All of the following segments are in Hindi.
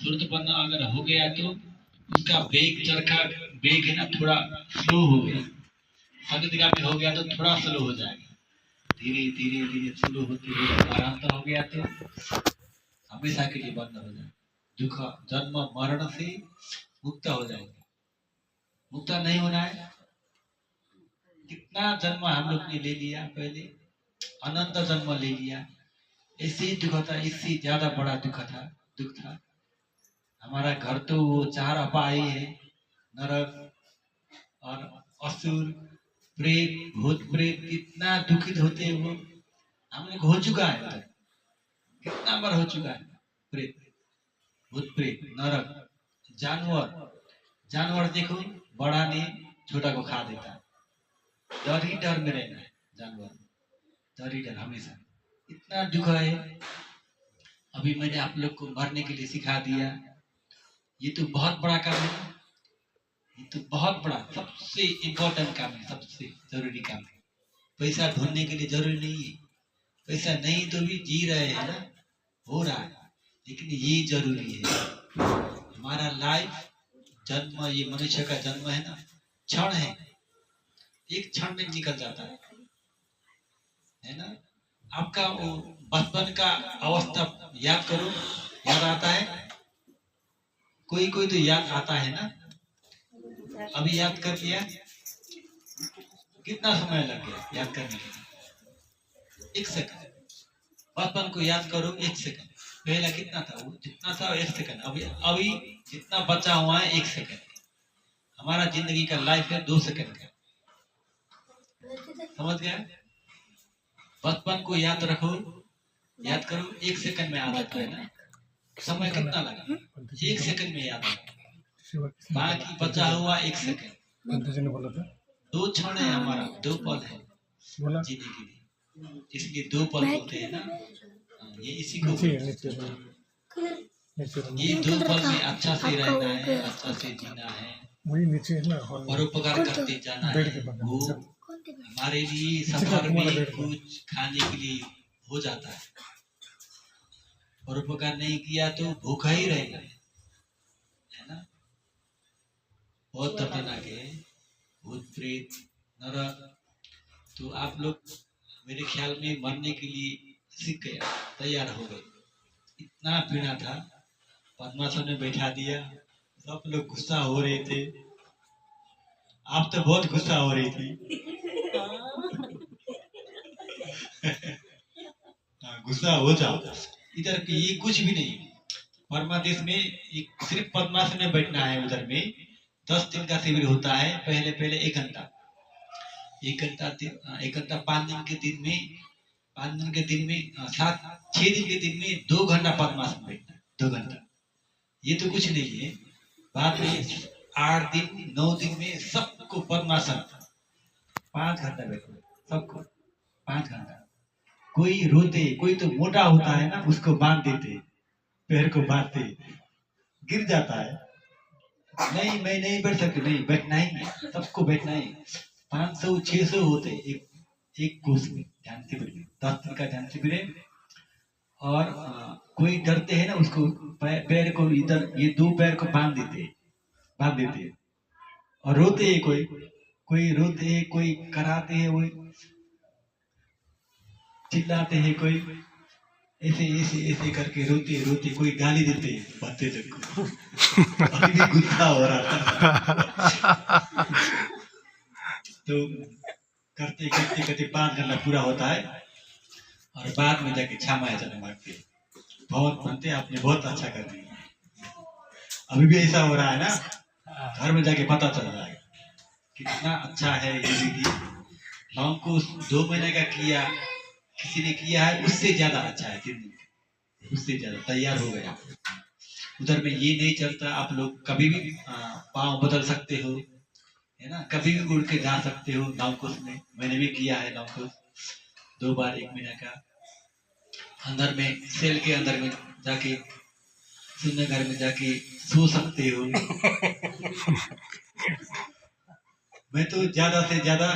तुरंतपना अगर हो गया तो उसका वेग चरखा वेग है ना थोड़ा स्लो हो गया। संगतिगामी हो गया तो थोड़ा स्लो हो जाएगा। धीरे धीरे धीरे स्लो होते हुए आराम हो गया तो हमेशा के लिए बंद हो जाए। दुख जन्म मरण से मुक्त हो जाएंगे। मुक्त नहीं होना है। कितना जन्म हम लोग ने ले लिया, पहले अनंत जन्म ले लिया। ऐसे ही दुख था, इससे ज्यादा बड़ा दुख था। हमारा घर तो वो 4 अपाई है, नरक और असुर, प्रेत, भूत प्रेत, कितना दुखित होते हैं वो। हम लोग हो चुका है उधर, कितना बार हो चुका है। प्रेत, भूत प्रेत, नरक, जानवर देखो, बड़ा ने छोटा को खा देता है। डर ही डर में रहना है जानवर, डर ही डर हमेशा। इतना दुख है। अभी मैंने आप लोग को मरने के लिए सिखा दिया। ये तो बहुत बड़ा काम है। ये तो बहुत बड़ा, सबसे इम्पोर्टेंट काम है, सबसे जरूरी काम है। पैसा ढूंढने के लिए जरूरी नहीं है। पैसा नहीं तो भी जी रहे हैं ना, हो रहा है, लेकिन ये जरूरी है। हमारा लाइफ जन्म, ये मनुष्य का जन्म है ना, क्षण है, एक क्षण में निकल जाता है ना। आपका वो बचपन का अवस्था याद करो, याद आता है? कोई कोई तो याद आता है ना। अभी याद कर लिया? कितना समय लग गया याद करने के लिए? 1 सेकंड। बचपन को याद करो, 1 सेकंड। पहला कितना था? वो जितना था 1 सेकंड। अभी जितना बचा हुआ है 1 सेकंड। हमारा जिंदगी का लाइफ है 2 सेकंड का। समझ गया? बचपन को याद रखो, याद करो, 1 सेकंड में आ जाता है ना। समय कितना लगा? 1 सेकंड में याद आया। बाकी बचा हुआ 1 सेकंड। 2 क्षण है हमारा, 2 पल है जीने के लिए। इसलिए 2 पल होते हैं ना, ये इसी को ये 2 पल में अच्छा से रहना है, अच्छा से जीना है, परोपकार करते जाना है। वो हमारे लिए सफर में कुछ खाने के लिए हो जाता है। परोपकार नहीं किया तो भूखा ही रहेगा, है ना। बहुत दर्दनाक है भूत प्रेत नरक। तो आप लोग मेरे ख्याल में मरने के लिए सीख गया, तैयार हो गए। इतना पीड़ा था, पद्मासन ने बैठा दिया। सब लोग गुस्सा हो रहे थे। आप तो बहुत गुस्सा हो रही थी। गुस्सा हो जाओ। इधर ये कुछ भी नहीं। परमादेश में एक सिर्फ पद्मासन में बैठना है। उधर में 10 दिन का शिविर होता है। पहले पहले 1 घंटा 5 दिन के दिन में 5 दिन के दिन में 6 दिन के दिन में 2 घंटा पद्मासन बैठना है। 2 घंटा ये तो कुछ नहीं है। बाद में 8 दिन 9 दिन में सबको पद्मासन 5 घंटा बैठना, सबको 5 घंटा। कोई रोते, कोई तो मोटा होता है ना, उसको बांध देते, पैर को बांधते, गिर जाता है। नहीं मैं नहीं बैठ सकती, नहीं बैठना ही है, सबको बैठना है। 500-600 होते एक कोर्स में, ध्यान शिविर में, 10 दिन का ध्यान शिविर है। और कोई डरते हैं ना, उसको पैर को इधर, ये 2 पैर को बांध देते और रोते हैं। कोई रोते हैं, कोई कराते हैं, कोई चिल्लाते हैं, कोई ऐसे ऐसे ऐसे करके रोते रोते, कोई गाली देते हैं बच्चे लोग को। अभी भी गुस्सा हो रहा था। तो करते करते करते 5 घंटा पूरा होता है और बाद में जाके क्षमा याचना मांगते, बहुत बनते, आपने बहुत अच्छा कर दिया। अभी भी ऐसा हो रहा है ना, घर में जाके पता चल रहा है कितना अच्छा है ये विधि। हमको 2 महीने का किया, किसी ने किया है उससे ज्यादा अच्छा है, 3 दिन उससे ज्यादा तैयार हो गया। उधर में ये नहीं चलता, आप लोग कभी भी पाँव बदल सकते हो, है ना, कभी भी उड़ के जा सकते हो नवकोश में। मैंने भी किया है नवकोश 2 बार 1 महीने का। अंदर में सेल के अंदर में जाके, शून्य घर में जाके सो सकते हो। मैं तो ज्यादा से ज्यादा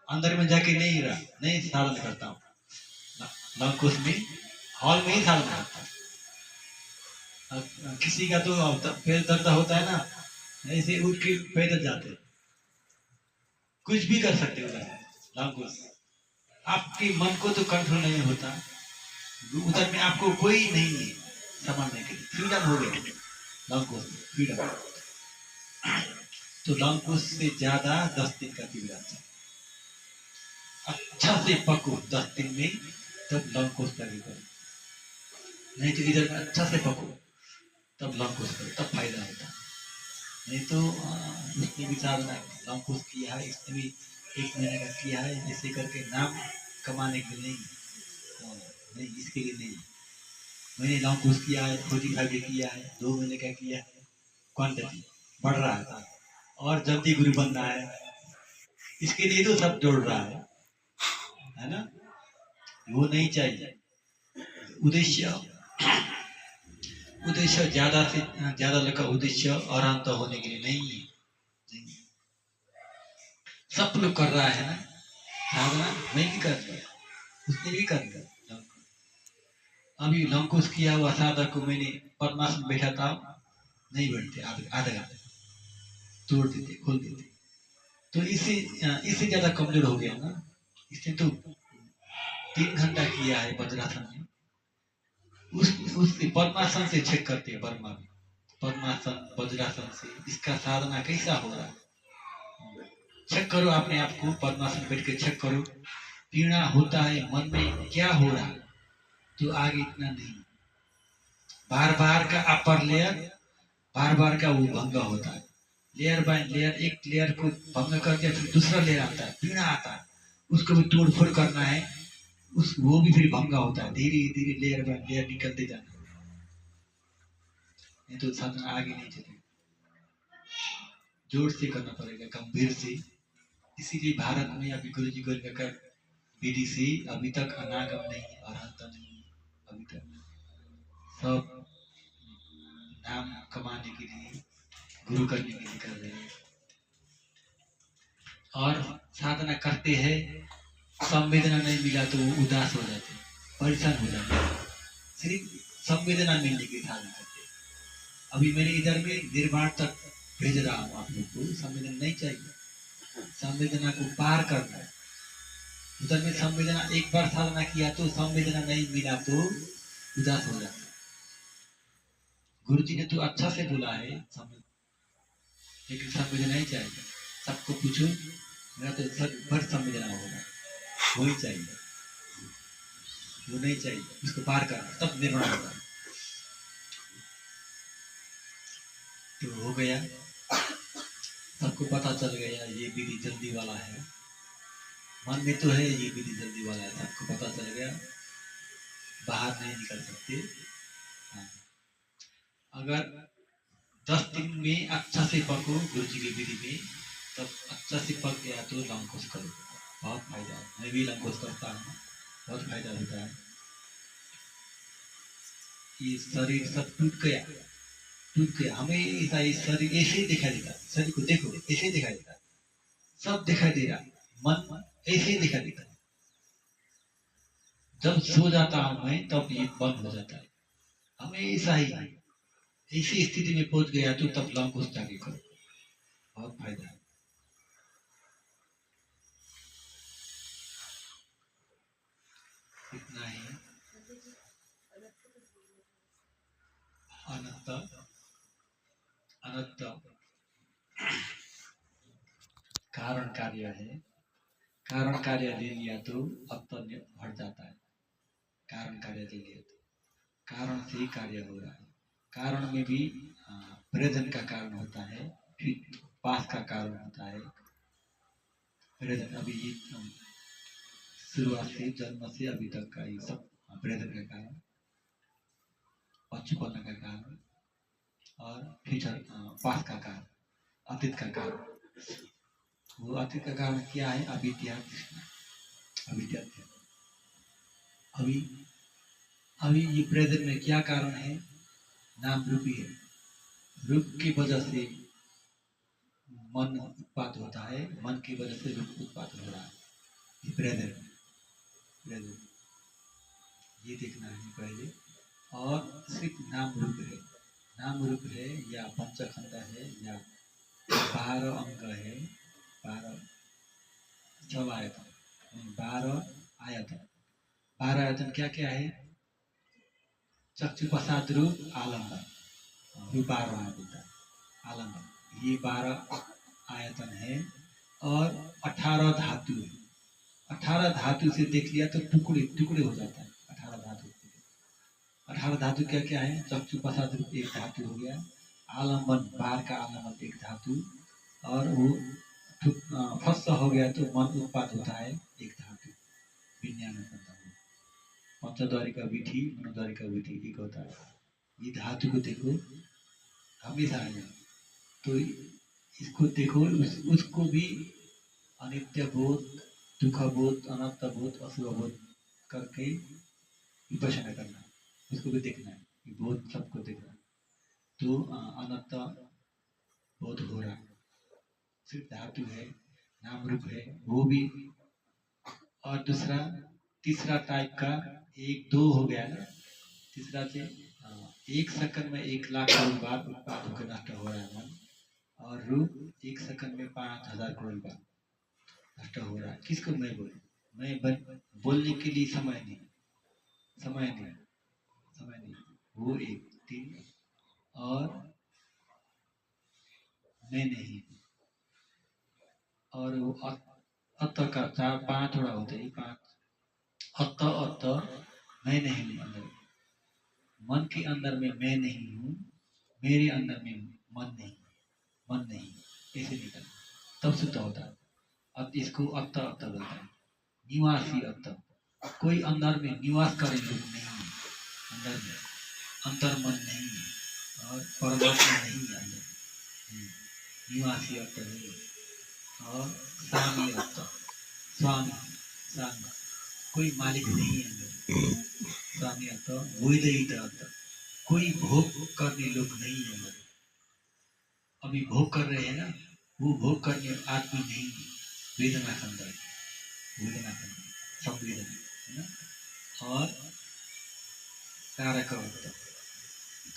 अंदर में जाके नहीं साधन करता हूँ। नवकोश में हॉल में ही साधन करता हूँ। किसी का तो पैर दर्द होता है ना, ऐसे उठ के पैदल जाते, कुछ भी कर सकते उधर लंकुश। आपके मन को तो कंट्रोल नहीं होता, उधर में आपको कोई नहीं है संभालने के लिए, फ्रीडम हो गया लंकुश, फ्रीडम। तो लंकुश से ज्यादा 10 दिन का विराट, अच्छा से पको 10 दिन में, तब लंकुश का भी करो। नहीं तो इधर में अच्छा से पको तब लंकुश करो, तब फायदा होता है। नहीं तो उसने भी साधना लंकुश किया है, इसने भी 1 महीने का किया है, जैसे करके नाम कमाने के लिए नहीं, नहीं इसके लिए नहीं। मैंने लंकुश किया है, खोजी भाग्य किया है, 2 महीने का किया है, क्वांटिटी बढ़ रहा है और जल्दी गुरु बनना है, इसके लिए तो सब जोड़ रहा है ना। वो नहीं चाहिए उद्देश्य, उद्देश्य ज्यादा से ज्यादा लगा, उद्देश्य अरहंत होने के लिए नहीं है। नहीं। सब लोग कर रहा है ना साधना, मैं भी कर लिया, उसने भी कर लिया। अभी लंकुश किया हुआ साधक को मैंने पद्मासन बैठा था, नहीं बैठते, आधा घंटे तोड़ देते, खोल देते। तो इससे ज्यादा कमजोर हो गया ना। इसने तो 3 घंटा किया है वज्रासन में, उस पद्मासन से चेक करते हैं वर्मा में, पद्मासन वज्रासन से इसका साधना कैसा हो रहा है। चेक करो अपने आप को, पद्मासन बैठ के चेक करो, पीड़ा होता है मन में क्या हो रहा है, तो आगे इतना नहीं। बार बार का अपर लेयर, बार बार का वो भंग होता है, लेयर बाय लेयर, एक लेयर को भंग करके फिर दूसरा लेयर आता है, पीड़ा आता है, उसको भी तोड़ फोड़ करना है, उस वो भी फिर भंगा होता है, धीरे धीरे लेयर बाय लेयर निकलते जाना, नहीं तो साधना आगे नहीं चलेगी। जोर से करना पड़ेगा, गंभीर से। इसीलिए भारत में अभी गुरु जी को विधि से अभी तक अनागम नहीं, अरहंत नहीं, अभी तक सब नाम कमाने के लिए, गुरु करने के लिए कर रहे हैं। और साधना करते हैं, संवेदना नहीं मिला तो वो उदास हो जाते, परेशान हो जाते, सिर्फ संवेदना मिलने की साधना करते। अभी मैंने इधर में निर्माण तक भेज रहा हूँ आप लोग को, संवेदना नहीं चाहिए, संवेदना को पार करना है। उधर में संवेदना एक बार साधना किया तो संवेदना नहीं मिला तो उदास हो जाता। गुरु जी ने तो अच्छा से बोला है लेकिन संवेदना नहीं चाहिए। सबको पूछो, मेरा तो सब भर संवेदना होगा, वही चाहिए, वो नहीं चाहिए, उसको पार करना तब निर्माण होगा। तो हो गया, सबको पता चल गया ये विधि जल्दी वाला है, मन में तो है ये विधि जल्दी वाला है, सबको पता चल गया, बाहर नहीं निकल सकते। हाँ। अगर 10 दिन में अच्छा से पको गुरु जी की विधि में, तब अच्छा से पक गया तो लंकुश करो, बहुत फायदा है। मैं भी लंकुश करता हूँ, बहुत फायदा होता है। ये शरीर सब टूट गया, टूट गया, हमेशा ये शरीर ऐसे ही दिखाई देता, शरीर को देखो ऐसे ही दिखाई देता, सब दिखाई दे रहा, मन ऐसे ही दिखाई देता। जब सो जाता हूँ मैं तब ये बंद हो जाता है, हमेशा ही ऐसी स्थिति में पहुंच गया तो तब लंकुश जाके करो, बहुत फायदा है। इतना ही। अनंत अनंत कारण कार्य है, कारण कार्य ले लिया तो अब तो हट जाता है। कारण कार्य ले लिया तो कारण से ही कार्य हो रहा है, कारण में भी प्रेजेंट का कारण होता है, फिर पास का कारण होता है। प्रेजेंट अभी ये शुरुआत से जन्म से अभी तक का ये सब प्रेजेंट का कारण, बचपन का कारण, और फ्यूचर पास का कारण, अतीत का कारण। वो अतीत का कारण क्या है, अविद्या तृष्णा, अविद्या। अभी अभी ये प्रेजेंट में क्या कारण है, नाम रूपी है, रूप की वजह से मन उत्पाद होता है, मन की वजह से रूप उत्पाद हो रहा है, ये प्रेजेंट प्रेजेंट ये देखना है पहले। और सिर्फ नाम रूप है, नाम रूप है या पंचखंड है या 12 अंग है, 12 सब आयतन, 12 आयतन। 12 आयतन क्या क्या है? चक्षु प्रसाद रूप आलम्बन, ये 12 बोलता है आलम्बन, ये 12 आयतन है। और 18 धातु है। 18 धातु से देख लिया तो टुकड़े टुकड़े हो जाता है। 18 धातु, 18 धातु क्या क्या है? चक्षु प्रसाद रूप एक धातु हो गया, आलम्बन बाहर का आलम्बन एक धातु, और वो फर्स्ट हो गया तो मन उत्पाद होता है एक धातु, विज्ञान में बनता है। पंचद्वारी का विधि, मनोद्वारी का विधि एक होता है। ये धातु को देखो हमेशा आएगा, तो इसको देखो, उसको भी अनित्य बोध, दुख बोध, अनंत बोध, अशुभ बोध करके विपश्यना करना, उसको भी देखना है, ये बोध सबको देखना है। तो अनंत बोध हो रहा, सिर्फ धातु है, नाम रूप है वो भी। और दूसरा तीसरा टाइप का 1-2 हो गया ना, तीसरा से 1 सेकंड में 1 लाख करोड़ बार उत्पाद होकर नष्ट हो रहा है मन, और रूप 1 सेकंड में 5000 करोड़ बार नष्ट हो रहा है। किसको मैं बोलूं? मैं बोलने के लिए समय नहीं, समय नहीं, समय नहीं, वो 1 3 और मैं नहीं, और वो अत का 4-5 थोड़ा होता है, 5 अत मैं नहीं हूँ अंदर, मन के अंदर में मैं नहीं हूँ, मेरे अंदर में मन नहीं, मन नहीं, ऐसे निकल तब शुद्ध होता है। अब इसको अत बोलता है, निवासी अत, कोई अंदर में निवास करे लोग नहीं है, अंदर में अंतर मन नहीं है और परमात्मा नहीं है अंदर, निवासी अर्थ नहीं। और स्वामी अर्थ, स्वामी स्वामी कोई मालिक नहीं है अंदर, स्वामी अर्थ वैदिक अर्थ, कोई भोग करने लोग नहीं है अंदर। अभी भोग कर रहे हैं ना, वो भोग करने आदमी नहीं है, वेदना के अंदर, वेदना के अंदर संवेदना है ना। और कारक अर्थ,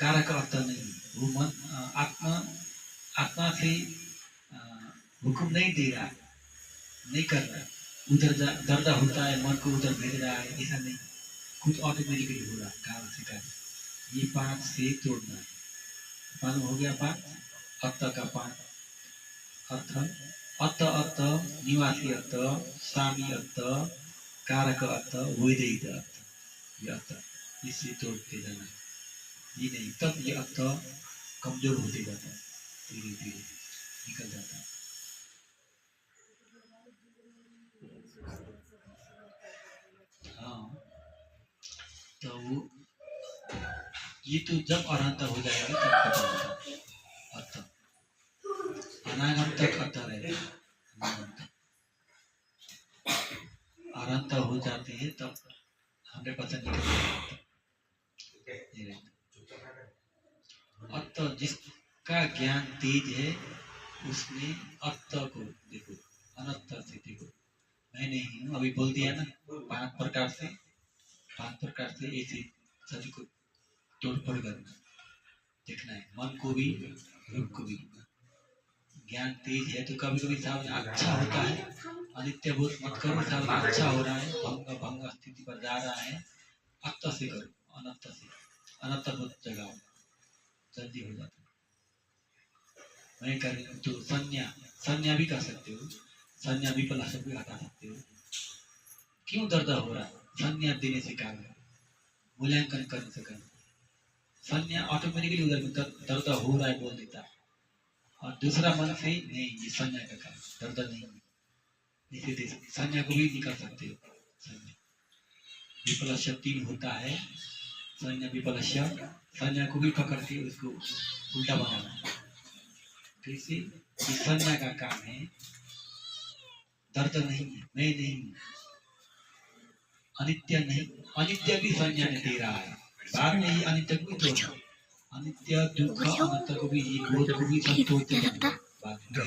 कारक अर्थ नहीं, वो मन आत्मा, आत्मा से हुक्म नहीं दे रहा, नहीं कर रहा, उधर दर्द होता है मन को उधर भेज रहा है, ऐसा नहीं, कुछ ऑटोमेटिकली हो रहा है कारण से कार्य। ये 5 से तोड़ना है, मालूम हो गया 5 अर्थ का 5 अर्थ, अत अर्थ, निवासी अर्थ, स्वामी अर्थ, कारक अर्थ, वैदिक अर्थ, ये अर्थ इससे तोड़ते जाना है। ये नहीं, तब ये अर्थ कमजोर होते जाता है, धीरे धीरे निकल जाता है। हाँ, तो ये तो जब अनंत हो जाएगा तब खत्म होगा अर्थ, अनागम तक अर्थ रहेगा, अनंत हो जाते हैं तब 100% निकल जाता है। अर्थ जिसका ज्ञान तेज है उसने अर्थ को देखो, अनंत से देखो, मैं नहीं हूँ, अभी बोल दिया ना 5 प्रकार से, 5 प्रकार से ऐसे सभी को तोड़फोड़ करना, देखना है, मन को भी रूप को भी। ज्ञान तेज है तो कभी कभी सामने अच्छा होता है, अनित्य बोध मत करो, सामने अच्छा हो रहा है, भंग भंग स्थिति पर जा रहा है, अर्थ से करो, अनंत से, अनंत बोध जगाओ, जल्दी हो जाता है। मैं कर तो संज्ञा भी कर सकते हो, संज्ञा विफल सब भी हटा सकते हो। क्यों दर्द हो रहा है? संज्ञा देने से काम है, मूल्यांकन करने से काम। संज्ञा ऑटोमेटिकली उधर में दर्द हो रहा है बोल देता है, और दूसरा मन से नहीं, ये संज्ञा का काम, दर्द नहीं है, इसे दे सकते, संज्ञा को भी निकाल सकते हो। संज्ञा विफलस्य 3 होता है, संज्ञा विफलस्य, संज्ञा को भी पकड़ के उसको उल्टा बनाना है। कैसे? संज्ञा का काम है, दर्द नहीं है, मैं नहीं हूँ, अनित्य नहीं, अनित्य भी संज्ञा ने दे रहा है, बाद में ये अनित्य को भी तोड़ना, अनित्य दुख अनंत को भी, ये बोध को भी सब तोड़ते जाना बाद में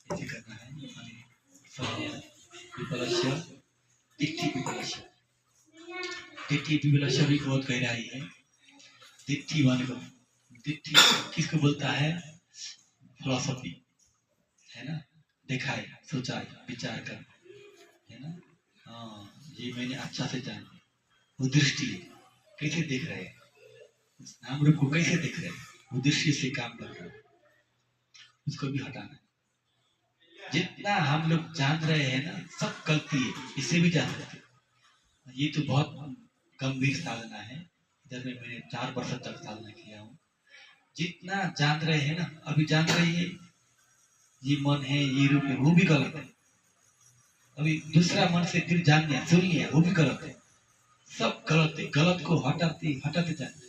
ऐसे करना है। संज्ञा विफलस्य, तिथि विफलस्य, तिथि विफलस्य भी बहुत गहराई है, दिट्ठी भनेको दिट्ठी किसको बोलता है? फिलोसफी है ना, दिखाए, सोचाए, विचार कर, है ना। हाँ, ये मैंने अच्छा से जाना। वो दृष्टि कैसे देख रहे हैं, हम लोग को कैसे देख रहे हैं, वो दृष्टि से काम कर रहा है, उसको भी हटाना है। जितना हम लोग जान रहे हैं ना, सब गलती है, इससे भी जान सकते हैं। ये तो बहुत गंभीर साधना है। इधर में मैंने 4 वर्ष तक साधना किया हूँ। जितना जान रहे हैं ना, अभी जान रहे हैं ये मन है, ये रूप है, वो भी गलत है। अभी दूसरा मन से फिर जान लिया, सुन लिया, वो भी गलत है। सब गलत है। गलत को हटाते हटाते जाना,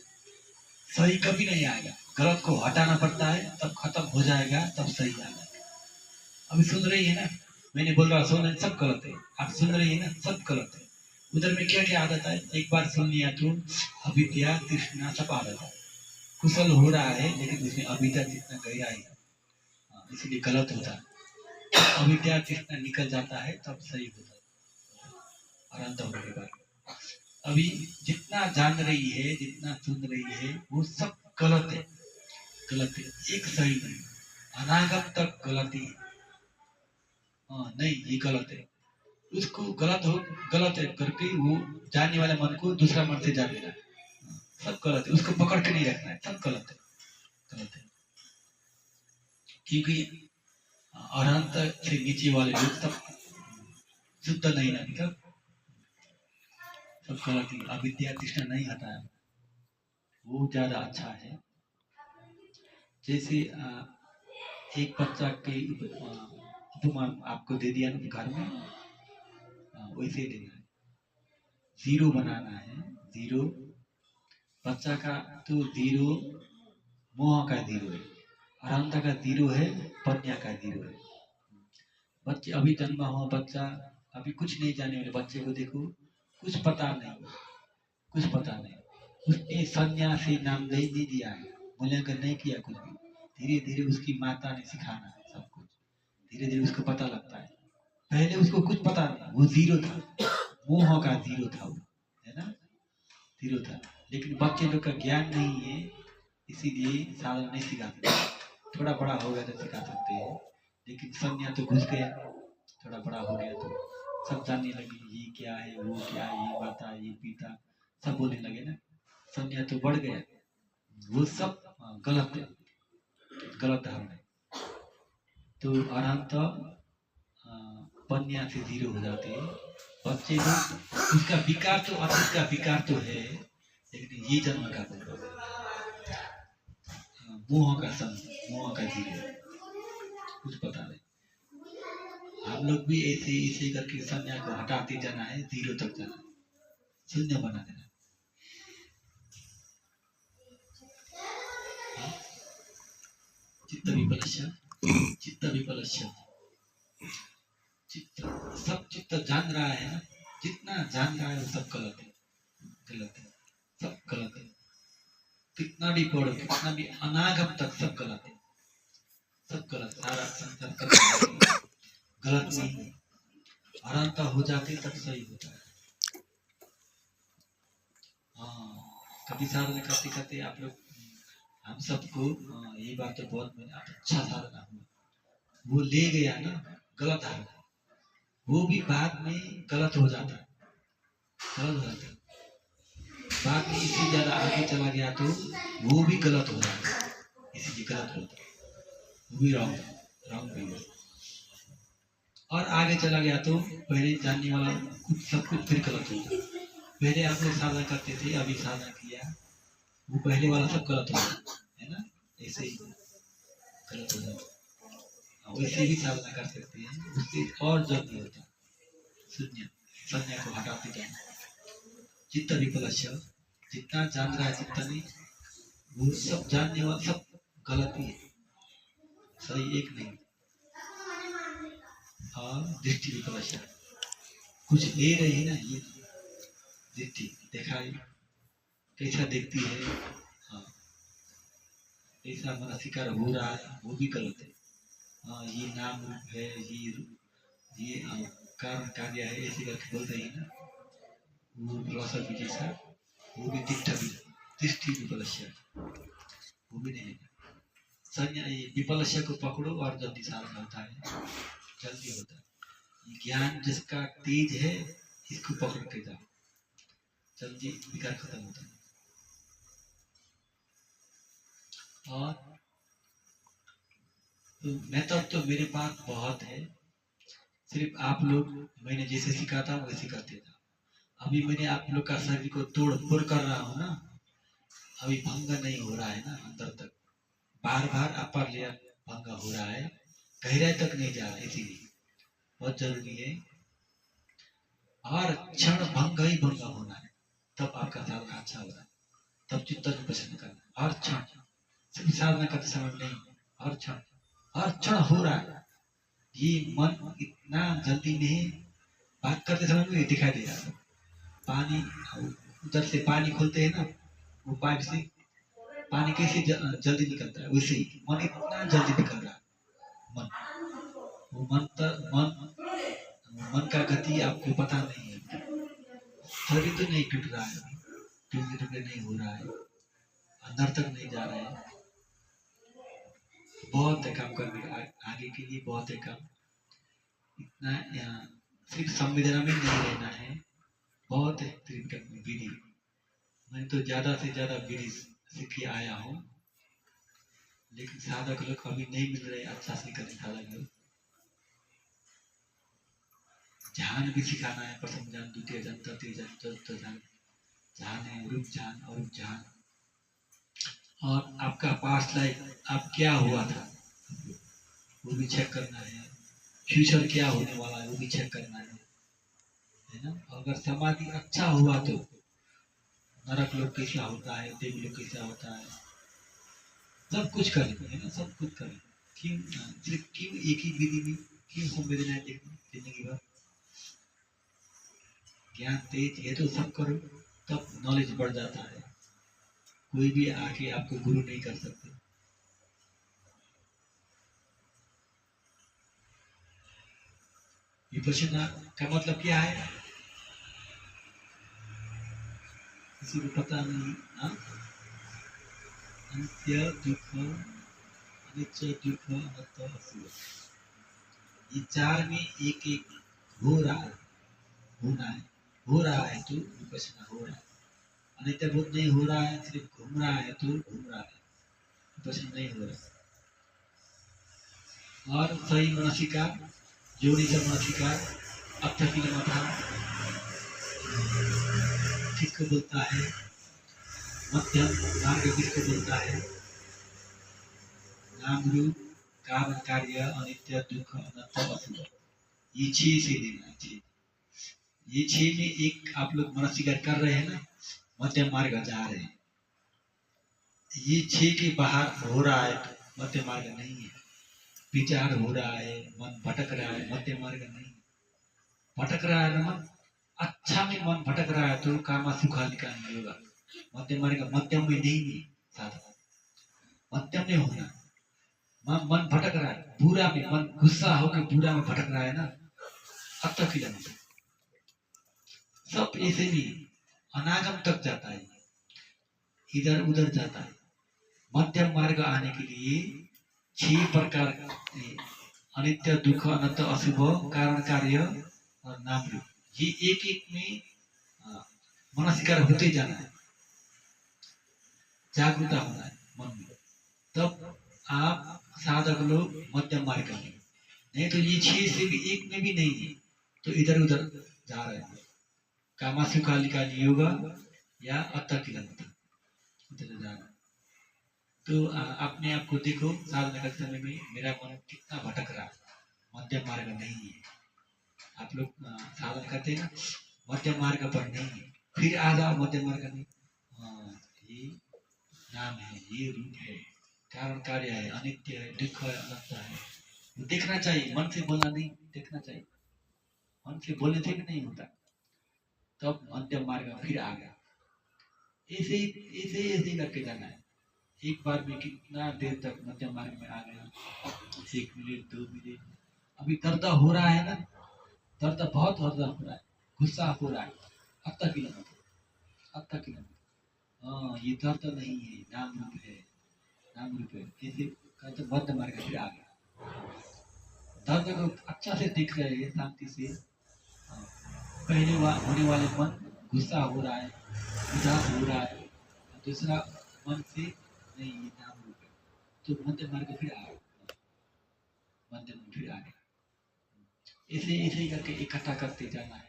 सही कभी नहीं आएगा। गलत को हटाना पड़ता है, तब खत्म हो जाएगा, तब सही आएगा। अभी सुन रही है ना, मैंने बोल रहा सुन, सब गलत है। आप सुन रही है ना, सब गलत है। उधर में क्या क्या आदत है, एक बार सुन लिया तो अविद्या तृष्णा सब आदत है। कुशल हो रहा है, लेकिन उसमें अविद्या तृष्णा गहरा है, इसलिए गलत होता है। अविद्या तृष्णा निकल जाता है, तब सही होता है। और अंत होने के बाद अभी जितना जान रही है, जितना सुन रही है, वो सब गलत है। गलत है, एक सही नहीं। अनागत तक गलती है। नहीं, ये गलत है। उसको गलत है करके वो जानने वाले मन को दूसरा मन से जान लेना है। सब गलत है, उसको पकड़ के नहीं रखना है, सब गलत है। गलत है क्योंकि अनंत से नीचे वाले लोग सब शुद्ध नहीं ना, मतलब सब गलत ही। अविद्या तृष्णा नहीं हटाया, वो ज्यादा अच्छा है। जैसे एक बच्चा के उपमा आपको दे दिया ना घर में, वैसे लेना है। 0 बनाना है। 0 बच्चा का तो 0 मोह का 0 है, अनंत का 0 है, प्रज्ञा का 0 है। बच्चे अभी जन्मा हुआ बच्चा, अभी कुछ नहीं जाने वाले बच्चे को देखो, कुछ पता नहीं, कुछ पता नहीं। उसने सन्यासी नाम नहीं दिया है, मूल्यांकन नहीं किया कुछ भी। धीरे धीरे उसकी माता ने सिखाना है सब कुछ, धीरे धीरे उसको पता लगता है। पहले उसको कुछ पता नहीं, वो 0 था, मोह का 0 था वो, है ना, 0 था। लेकिन बच्चे लोग का ज्ञान नहीं है, इसीलिए साधना नहीं सिखाते। थोड़ा बड़ा हो गया तो सिखा सकते हैं, लेकिन संज्ञा तो घुस गया, थोड़ा बड़ा हो गया तो सब जानने लगे, ये क्या है, वो क्या है, ये माता, ये पिता, सब बोलने लगे ना, संज्ञा तो बढ़ गया। वो सब गलत है, गलत धारणा है। तो अनंत पन्या से 0 हो जाते हैं बच्चे लोग। उसका विकार तो, अतीत का विकार तो है, लेकिन ये जन्म का मोह का संग, मोह का 0, कुछ पता नहीं। हम लोग भी ऐसे ऐसे करके संज्ञा को हटाते जाना है, 0 तक जाना है, शून्य बना देना। चित्त विपलस्य, चित्त विपलस्य, चित्त, सब चित्त जान रहा है ना, जितना जान रहा है वो सब गलत है, गलत है, सब गलत है। कितना भी पढ़ो, कितना भी अनागम तक सब गलत है, सब गलत। सारा संसार गलत नहीं, अनंत हो जाते तब सही होता है। कभी साधना करते करते आप लोग, हम सबको ये बात तो बहुत अच्छा साधना हुआ, वो ले गया ना गलत धारणा, वो भी बाद में गलत हो जाता है, गलत हो जाता है। बाद में इससे ज्यादा आगे चला गया तो वो भी गलत हो जाता है, इसलिए गलत होता है, वो भी रॉन्ग भी है। और आगे चला गया तो पहले जानने वाला कुछ सब कुछ फिर गलत होता है। पहले आप लोग साधना करते थे, अभी साधना किया, वो पहले वाला सब गलत हो जाता है ना, ऐसे ही गलत हो जाता है। वैसे भी साधना कर सकते हैं, उससे और जल्दी होता है। शून्य, संज्ञा को हटाते जाना, चित्त विपलस्य, जितना जान रहा है जितना नहीं, वो सब जानने वाला सब गलत ही है, सही एक नहीं। और दृष्टि विपलस्य, कुछ ले रही है ना, ये दृष्टि दिखाई कैसा देखती है, ऐसा हमारा शिकार हो रहा है, वो भी गलत है। ये नाम रूप है, ये कारण कार्य है, ऐसे करके बोल रही है ना, वो फिलोसफी जैसा, वो भी दिखता भी दृष्टि विपलस्य, वो भी नहीं। संज्ञा ये विपलस्य को पकड़ो और जल्दी साधना होता है, जल्दी होता है। ज्ञान जिसका तेज है इसको पकड़ के जाओ, जल्दी विकार खत्म होता है। और तो मेथड तो मेरे पास बहुत है, सिर्फ आप लोग मैंने जैसे सिखाता वैसे करते था। अभी मैंने आप लोग का शरीर को तोड़ फोड़ कर रहा हूँ ना, अभी भंग नहीं हो रहा है ना अंदर तक, बार बार अपर लेयर भंग हो रहा है, गहराई तक नहीं जा रहा, इसीलिए बहुत जरूरी है। हर क्षण भंग ही भंग होना है, तब आपका साधना अच्छा हो रहा है, तब चित्तन प्रसन्न करना है। हर क्षण, सिर्फ साधना करते समय नहीं, हर क्षण हो रहा है। ये मन इतना जल्दी नहीं, बात करते समय में दिखाई दे रहा है। पानी उधर से पानी खोलते हैं ना, वो पाइप से पानी कैसे जल्दी निकलता है, वैसे ही मन इतना जल्दी निकल रहा है। मन, वो मन का गति आपको पता नहीं है। शरीर तो नहीं टूट रहा है, टूटने टूटने नहीं हो रहा है, अंदर तक नहीं जा रहा है। बहुत है काम करने आगे के लिए, बहुत है काम। इतना यहाँ सिर्फ संवेदना में नहीं रहना है, बहुत है त्रिपिटक में विधि। मैं तो ज्यादा से ज्यादा विधि सीख के आया हूँ, लेकिन साधक लोग अभी नहीं मिल रहे अच्छा से करने साधक लोग। ध्यान भी सिखाना है, प्रथम ध्यान, द्वितीय ध्यान, तृतीय ध्यान, चतुर्थ ध्यान, ध्यान है रूप ध्यान और ध्यान। और आपका पास्ट लाइफ आप क्या हुआ था वो भी चेक करना है, फ्यूचर क्या होने वाला है वो भी चेक करना है ना। अगर समाधि अच्छा हुआ तो नरक लोग कैसा होता है, देव लोग कैसा होता है, सब कुछ करें, है ना, सब कुछ करें। क्यों सिर्फ क्यों एक ही विधि में क्यों संवेदनाएं देखना जिंदगी भर? ज्ञान तेज है तो सब करो, तब नॉलेज बढ़ जाता है। कोई भी आके आपको गुरु नहीं कर सकते। विपश्यना का मतलब क्या है, किसी को पता नहीं। अनित्य दुख, अनित्य दुख अनंत असूर, ये चार में एक एक हो रहा है, होना है, हो रहा है तो विपश्यना हो रहा है। अनित्य बोध नहीं हो रहा है, सिर्फ घूम रहा है तो घूम रहा है, विपश्यना नहीं हो रहा है। और सही मनसिकार, जोड़ी से मनसिकार, अब तक की मथा किसको बोलता है, मध्यम मार्ग किसको बोलता है, नाम रूप कारण कार्य अनित्य दुख अनंत असूर, ये छह से देना चाहिए। ये छह में एक आप लोग मनस्कार कर रहे हैं ना, मध्यम मार्ग जा रहे हैं। ये छह के बाहर हो रहा है तो मध्य मार्ग नहीं है। विचार हो रहा है, मन भटक रहा है, मध्य मार्ग नहीं। भटक रहा है ना मन, अच्छा में मन भटक रहा है तो कामा सुखाधिकार नहीं होगा। मध्य मार्ग मध्यम में नहीं है, साधन मध्यम में होना। मन भटक रहा है, बुरा में मन गुस्सा होकर बुरा में भटक रहा है ना, अब तक ही लगता सब ऐसे भी अनागम तक जाता है, इधर उधर जाता है। मध्यम मार्ग आने के लिए छह प्रकार, अनित्य दुख अनंत अशुभ कारण कार्य और नाम रूप, ये एक एक में मनस्कार होते जाना है, जागरूकता होना है मन में, तब आप साधक लोग मध्यम मार्ग में। नहीं तो ये छह से भी एक में भी नहीं है तो इधर उधर जा रहे हैं, कामासु कालिका योगा या अत्ता किलंता इधर जा रहा है। तो अपने आप को देखो, साधना करते समय में मेरा मन कितना भटक रहा है, मध्यम मार्ग नहीं है। आप लोग साधना करते हैं ना, मध्यम मार्ग पर नहीं है, फिर आ जाओ मध्यम मार्ग में। ये नाम है, ये रूप है, कारण कार्य है, अनित्य है, दुख है, अनंत है। देखना चाहिए, मन से बोलना नहीं, देखना चाहिए। मन से बोलने से भी नहीं होता, तब मध्यम मार्ग फिर आ गया। ऐसे ही करके जाना है। एक बार में कितना देर तक मध्यम मार्ग में आ गया, 1 मिनट 2 मिनट। अभी दर्द हो रहा है ना, दर्द बहुत दर्द हो रहा है, गुस्सा हो रहा है, अब तक ही हाँ ये दर्द तो नहीं है, नाम रूप है, नाम रूप है। जैसे का तो बंद मार के फिर आ गया, दर्द को अच्छा से दिख रहे हैं शांति से। हाँ, पहले होने वाले मन गुस्सा हो रहा है, उदास हो रहा है, और दूसरा मन से नहीं ये नाम रूप है, तो मंत्र मार के फिर आ गया, मंत्र में फिर आ गया। ऐसे ऐसे ही करके इकट्ठा करते जाना है,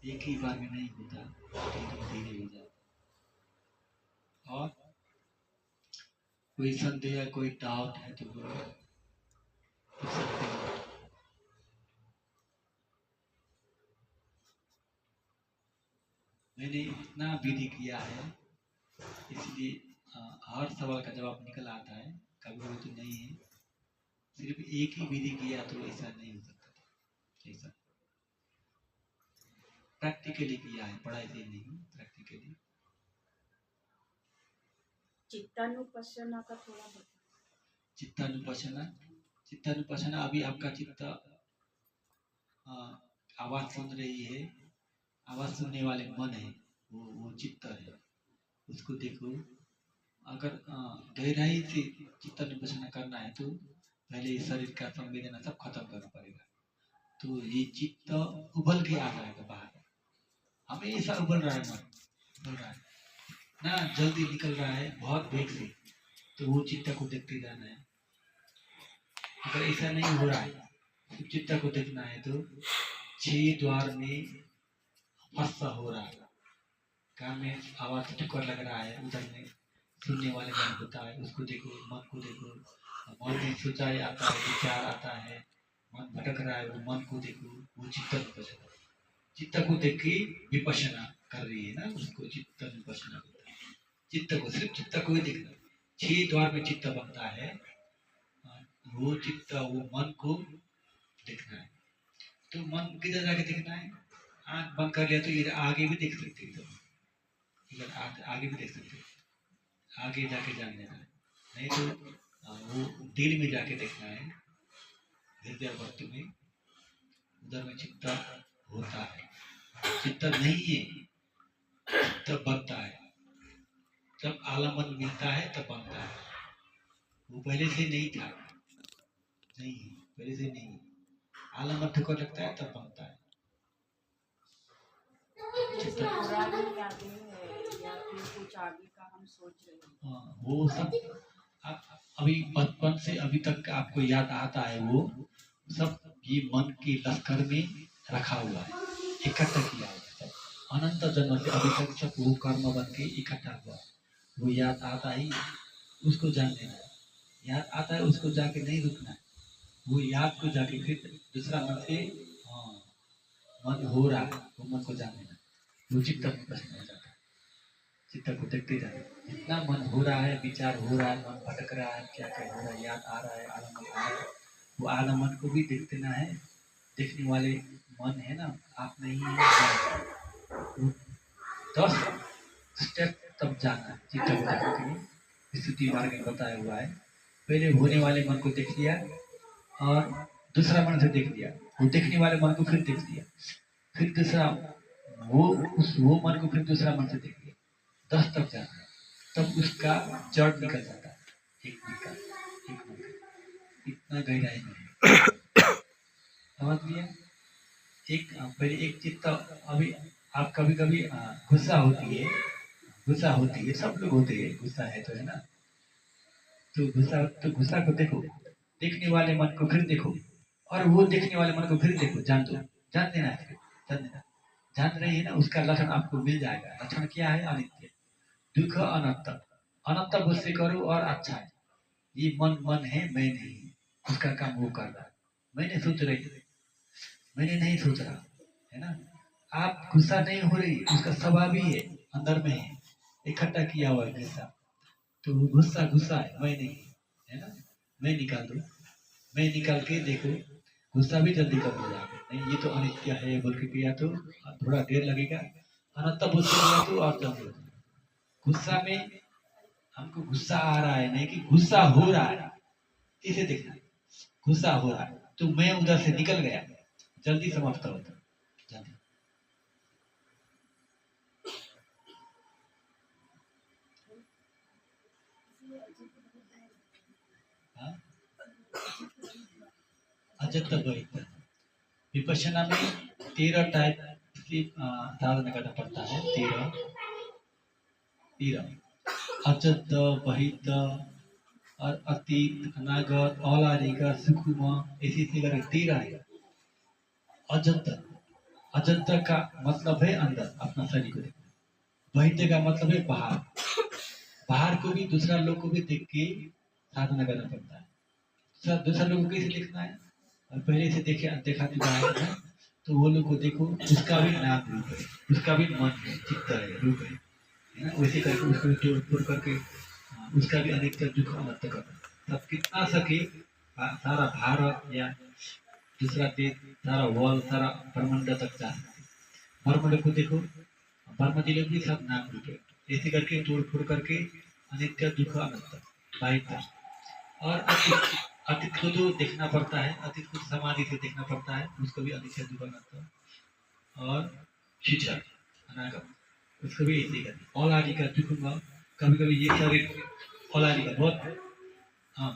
एक ही बार में नहीं होता, धीरे धीरे हो जाता। और कोई संदेह कोई डाउट है तो बोलो, पूछ सकते हो। मैंने इतना विधि किया है, इसलिए हर सवाल का जवाब निकल आता है, कभी कभी तो नहीं है। सिर्फ एक ही विधि किया तो ऐसा नहीं हो सकता था, ऐसा प्रैक्टिकली किया है, पढ़ाई से नहीं, प्रैक्टिकली। चित्तानुपස්සना का थोड़ा बता। चित्तानुपसना, चित्तानुपसना अभी आपका चित्त आवाज सुन रही है, आवाज सुनने वाले मन है, वो चित्त है, उसको देखो। अगर गहराई से चित्तानुपसना करना है तो पहले शरीर का संवेदना सब खत्म करना पड़ेगा, तो ये चित्त उबल के आ जाएगा बाहर। हमेशा उबल रहा है मन, उबल रहा है ना, जल्दी निकल रहा है बहुत वेग से, तो वो चित्त को देखते जाना है। अगर ऐसा नहीं हो रहा है, तो चित्त को देखना है तो 6 द्वार में फंसा हो रहा है, कान में आवाज ठिकर लग रहा है, उधर में सुनने वाले मन होता है, उसको देखो, मन को देखो। मन में सोचाई आता है, विचार आता है, मन भटक रहा है, वो मन को देखो, वो चित्त विपसना, चित्त को देख के विपसना कर रही है ना, उसको चित्त विपसना होता है। चित्त को, सिर्फ चित्त को ही देखना, 6 द्वार में चित्त बनता है, वो चित्त वो मन को देखना है। तो मन किधर जाके देखना है, आंख बंद कर लिया तो इधर आगे भी देख सकते हो, इधर आगे भी देख सकते हो, आगे जाके जान लेना है। नहीं तो वो दिल में जाके देखना है, हृदय वस्तु में, उधर में चित्त होता है। चित्त नहीं है, चित्त बनता है, जब आलम्बन मिलता है तब बनता है, वो पहले से नहीं था, नहीं है, पहले से नहीं है, आलम्बन ठोकर लगता है तब बनता है। जैसे पुरानी यादें हैं या फिर कुछ आगे का हम सोच रहे हैं। हाँ, वो सब आप अभी बचपन से अभी तक आपको याद आता है, वो सब ये मन के लश्कर में रखा हुआ है, इकट्ठा किया हुआ है, सब अनंत जन्म से अभी तक सब वो कर्म बन के इकट्ठा हुआ है। वो याद आता ही उसको जान लेना है, याद आता है उसको जाके नहीं रुकना है, वो याद को जाके फिर दूसरा मन से, हाँ मन हो रहा है, वो मन को जान लेना है, वो चित्त में प्रश्न हो जाता है, चित्त को देखते जाना, जितना मन हो रहा है, विचार हो रहा है, मन भटक रहा है, क्या क्या हो रहा है, याद आ रहा है, आलम्बन आ रहा है, वो आलम्बन को भी देखते ना है। देखने वाले मन है ना, आप नहीं है, वो 10 स्टेप तब जाना है चित्त को देखने के लिए। स्थिति मार्ग में बताया हुआ है, पहले होने वाले मन को देख लिया और दूसरा मन से देख लिया, वो देखने वाले मन को फिर देख लिया, फिर दूसरा वो मन को फिर दूसरा मन से देख लिया, 10 तक जाना है, तब उसका जड़ निकल जाता है, एक मन का, एक मन का, इतना गहराई में है। समझ लिया? पहले एक चित्त, अभी आप कभी कभी गुस्सा होती है, गुस्सा होती है, सब लोग होते हैं, गुस्सा है तो, है ना, तो गुस्सा को देखो, देखने वाले मन को फिर देखो, और वो देखने वाले मन को फिर देखो, जान दो, जान देना है, फिर जान देना, जान रही है ना, उसका लक्षण आपको मिल जाएगा। लक्षण क्या है? अनित्य, दुख, अनंत, अनंत गुस्से करो और अच्छा है, ये मन मन है, मैं नहीं, उसका काम वो कर रहा है, मैंने सोच रही, मैंने नहीं सोच रहा, है ना, आप गुस्सा नहीं हो रही, उसका स्वभाव ही है, अंदर में है, इकट्ठा किया हुआ है गुस्सा, तो वो गुस्सा गुस्सा है, मैं नहीं, है ना, मैं निकाल दो, मैं निकाल के देखो, गुस्सा भी जल्दी कम हो जाएगा। नहीं ये तो अनित्य है बोल के किया तो थोड़ा देर लगेगा, अनंत बोल के किया तो और जल्दी हो जाएगा। गुस्सा में हमको गुस्सा आ रहा है, नहीं कि गुस्सा हो रहा है, इसे देखना, गुस्सा हो रहा है तो मैं उधर से निकल गया, जल्दी समाप्त होता, जल्दी हाँ? अजंता बहिता विपश्यना में 13 टाइप की साधना करना पड़ता है। 13 अजंत बहित और अतीत अनागत औलारिका सुकुम ऐसी ऐसी करके 13 है। अजंत अजंत का मतलब है अंदर अपना शरीर को देखना। बहित का मतलब है बाहर। बाहर को भी दूसरा लोग को भी देख के साधना करना पड़ता है। दूसरा लोग को कैसे देखना है? और पहले से देखे देखा चुका है ना, तो वो लोग को देखो, उसका भी नाम रूप है, उसका भी मन है, चित्त है, रूप है ना? वैसे करके उसको तोड़ तोड़ करके उसका भी अनेक दुख अनर्थ करना। तब कितना सके सारा भारत या दूसरा देश, सारा वर्ल्ड, सारा ब्रह्मांड तक जा सकते। ब्रह्मांड को देखो, ब्रह्म जी लोग भी सब नाम रूप है। ऐसे करके तोड़ फोड़ करके अनित्य दुख अनंत बाहिता। और अतीत अतीत को तो देखना पड़ता है, अतीत को समाधि से देखना पड़ता है, उसको भी अनित्य दुख अनंत। और शिक्षा अनागत उसको भी ऐसे ही करना। और आदि का दुख कभी कभी ये शरीर और आदि का बहुत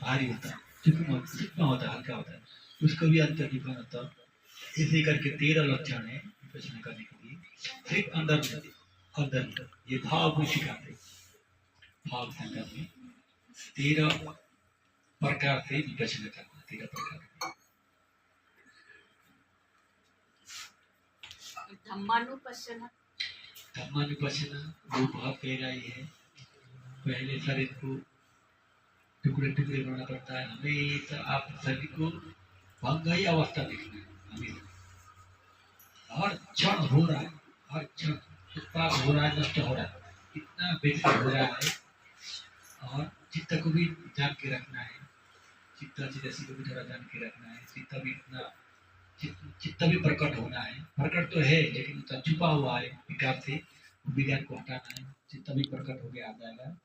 भारी होता है, दुख सूक्ष्म होता है, हल्का होता है, उसको भी अंतर दुख अनंत। इसी करके 13 लक्षण है विपश्यना करने के लिए। सिर्फ अंदर में ये भाव को सिखाते। भाव संगम में 13 प्रकार से विपश्यना करना। 13 प्रकार धम्मानुपश्यना धम्मानुपश्यना वो बहुत गहराई है। पहले शरीर को टुकड़े टुकड़े बनाना पड़ता है हमेशा। आप शरीर को भंगाई अवस्था देखना है हमेशा। हर क्षण हो रहा है, हर क्षण उत्पाद हो रहा है, नष्ट हो रहा है, इतना बेकार हो रहा है। और चित्त को भी जान के रखना है। चित्त चिदसी को भी थोड़ा जान के रखना है। चित्त भी प्रकट होना है। प्रकट तो है लेकिन उसका छुपा हुआ है विकार से, विकार को हटाना है। चित्त भी प्रकट हो गया आ जाएगा।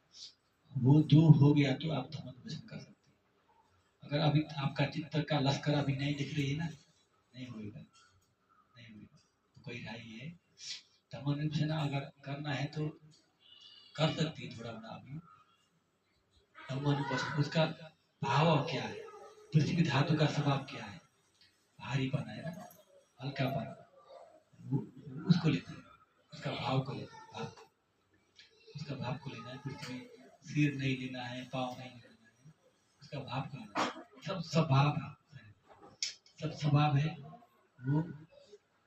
वो दूर हो गया तो आप धम्म दर्शन कर सकते हैं। अगर अभी आपका चित्त का लश्कर अभी नहीं दिख रही है ना, नहीं होगा, नहीं होगा। तो कोई राय है धम्म दर्शन अगर करना है तो कर सकती है थोड़ा बड़ा अभी। धम्मानुपश्यना उसका भाव क्या है? पृथ्वी धातु का स्वभाव क्या है? भारीपन है ना, हल्कापन, उसको लेते हैं। उसका भाव को लेते हैं, भाव को, उसका भाव को लेना है। पृथ्वी सिर नहीं लेना है, पाँव नहीं लेना है, उसका भाव को लेना है। सब स्वभाव है, सब स्वभाव है। वो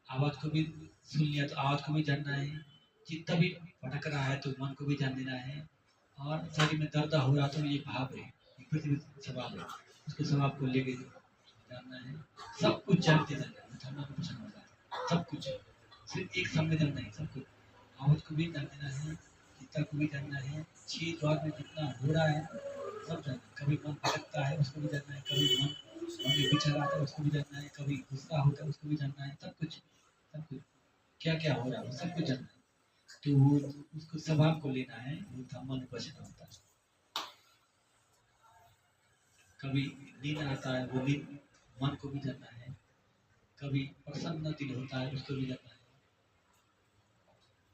आवाज को भी सुन लिया तो आवाज को भी जानना है। चित्त भी भटक रहा है तो मन को भी जान लेना है। और शरीर में दर्द हो रहा तो ये भाव है, ये पृथ्वी स्वभाव है, उसके स्वभाव को लेके जानना है। सब कुछ जानते जाना है, धम्मानुपश्यना होता है। सब कुछ सिर्फ एक संवेदन नहीं, सब कुछ। आवाज को भी जान लेना है, चित्त को भी जानना है। 6 द्वार में जितना हो रहा है सब जानना है। कभी मन भटकता है उसको भी जानना है, कभी मन में विचार आता है उसको भी जानना है, कभी गुस्सा होता है उसको भी जानना है। सब कुछ क्या क्या हो रहा है सब कुछ जानना है। तो वो उसको स्वभाव को लेना है, वो धम्मानुपश्यना होता है। कभी नींद आता है, वो नींद मन को भी जानना है। कभी प्रसन्न दिल होता है उसको भी जानना है।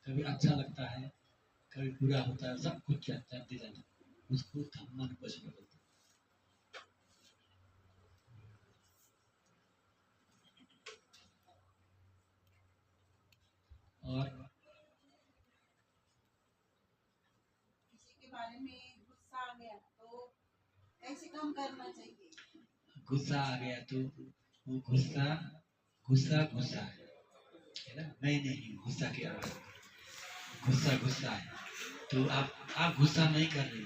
कभी अच्छा लगता है, कभी बुरा होता है, सब कुछ जानते जाना, उसको धम्मानुपश्यना बोलते हैं। और किसी के बारे में गुस्सा आ गया तो कैसे काम करना चाहिए? गुस्सा आ गया तो वो गुस्सा गुस्सा गुस्सा है ना, मैं नहीं हूँ गुस्सा के आगे। गुस्सा गुस्सा है तो आप गुस्सा नहीं कर रहे,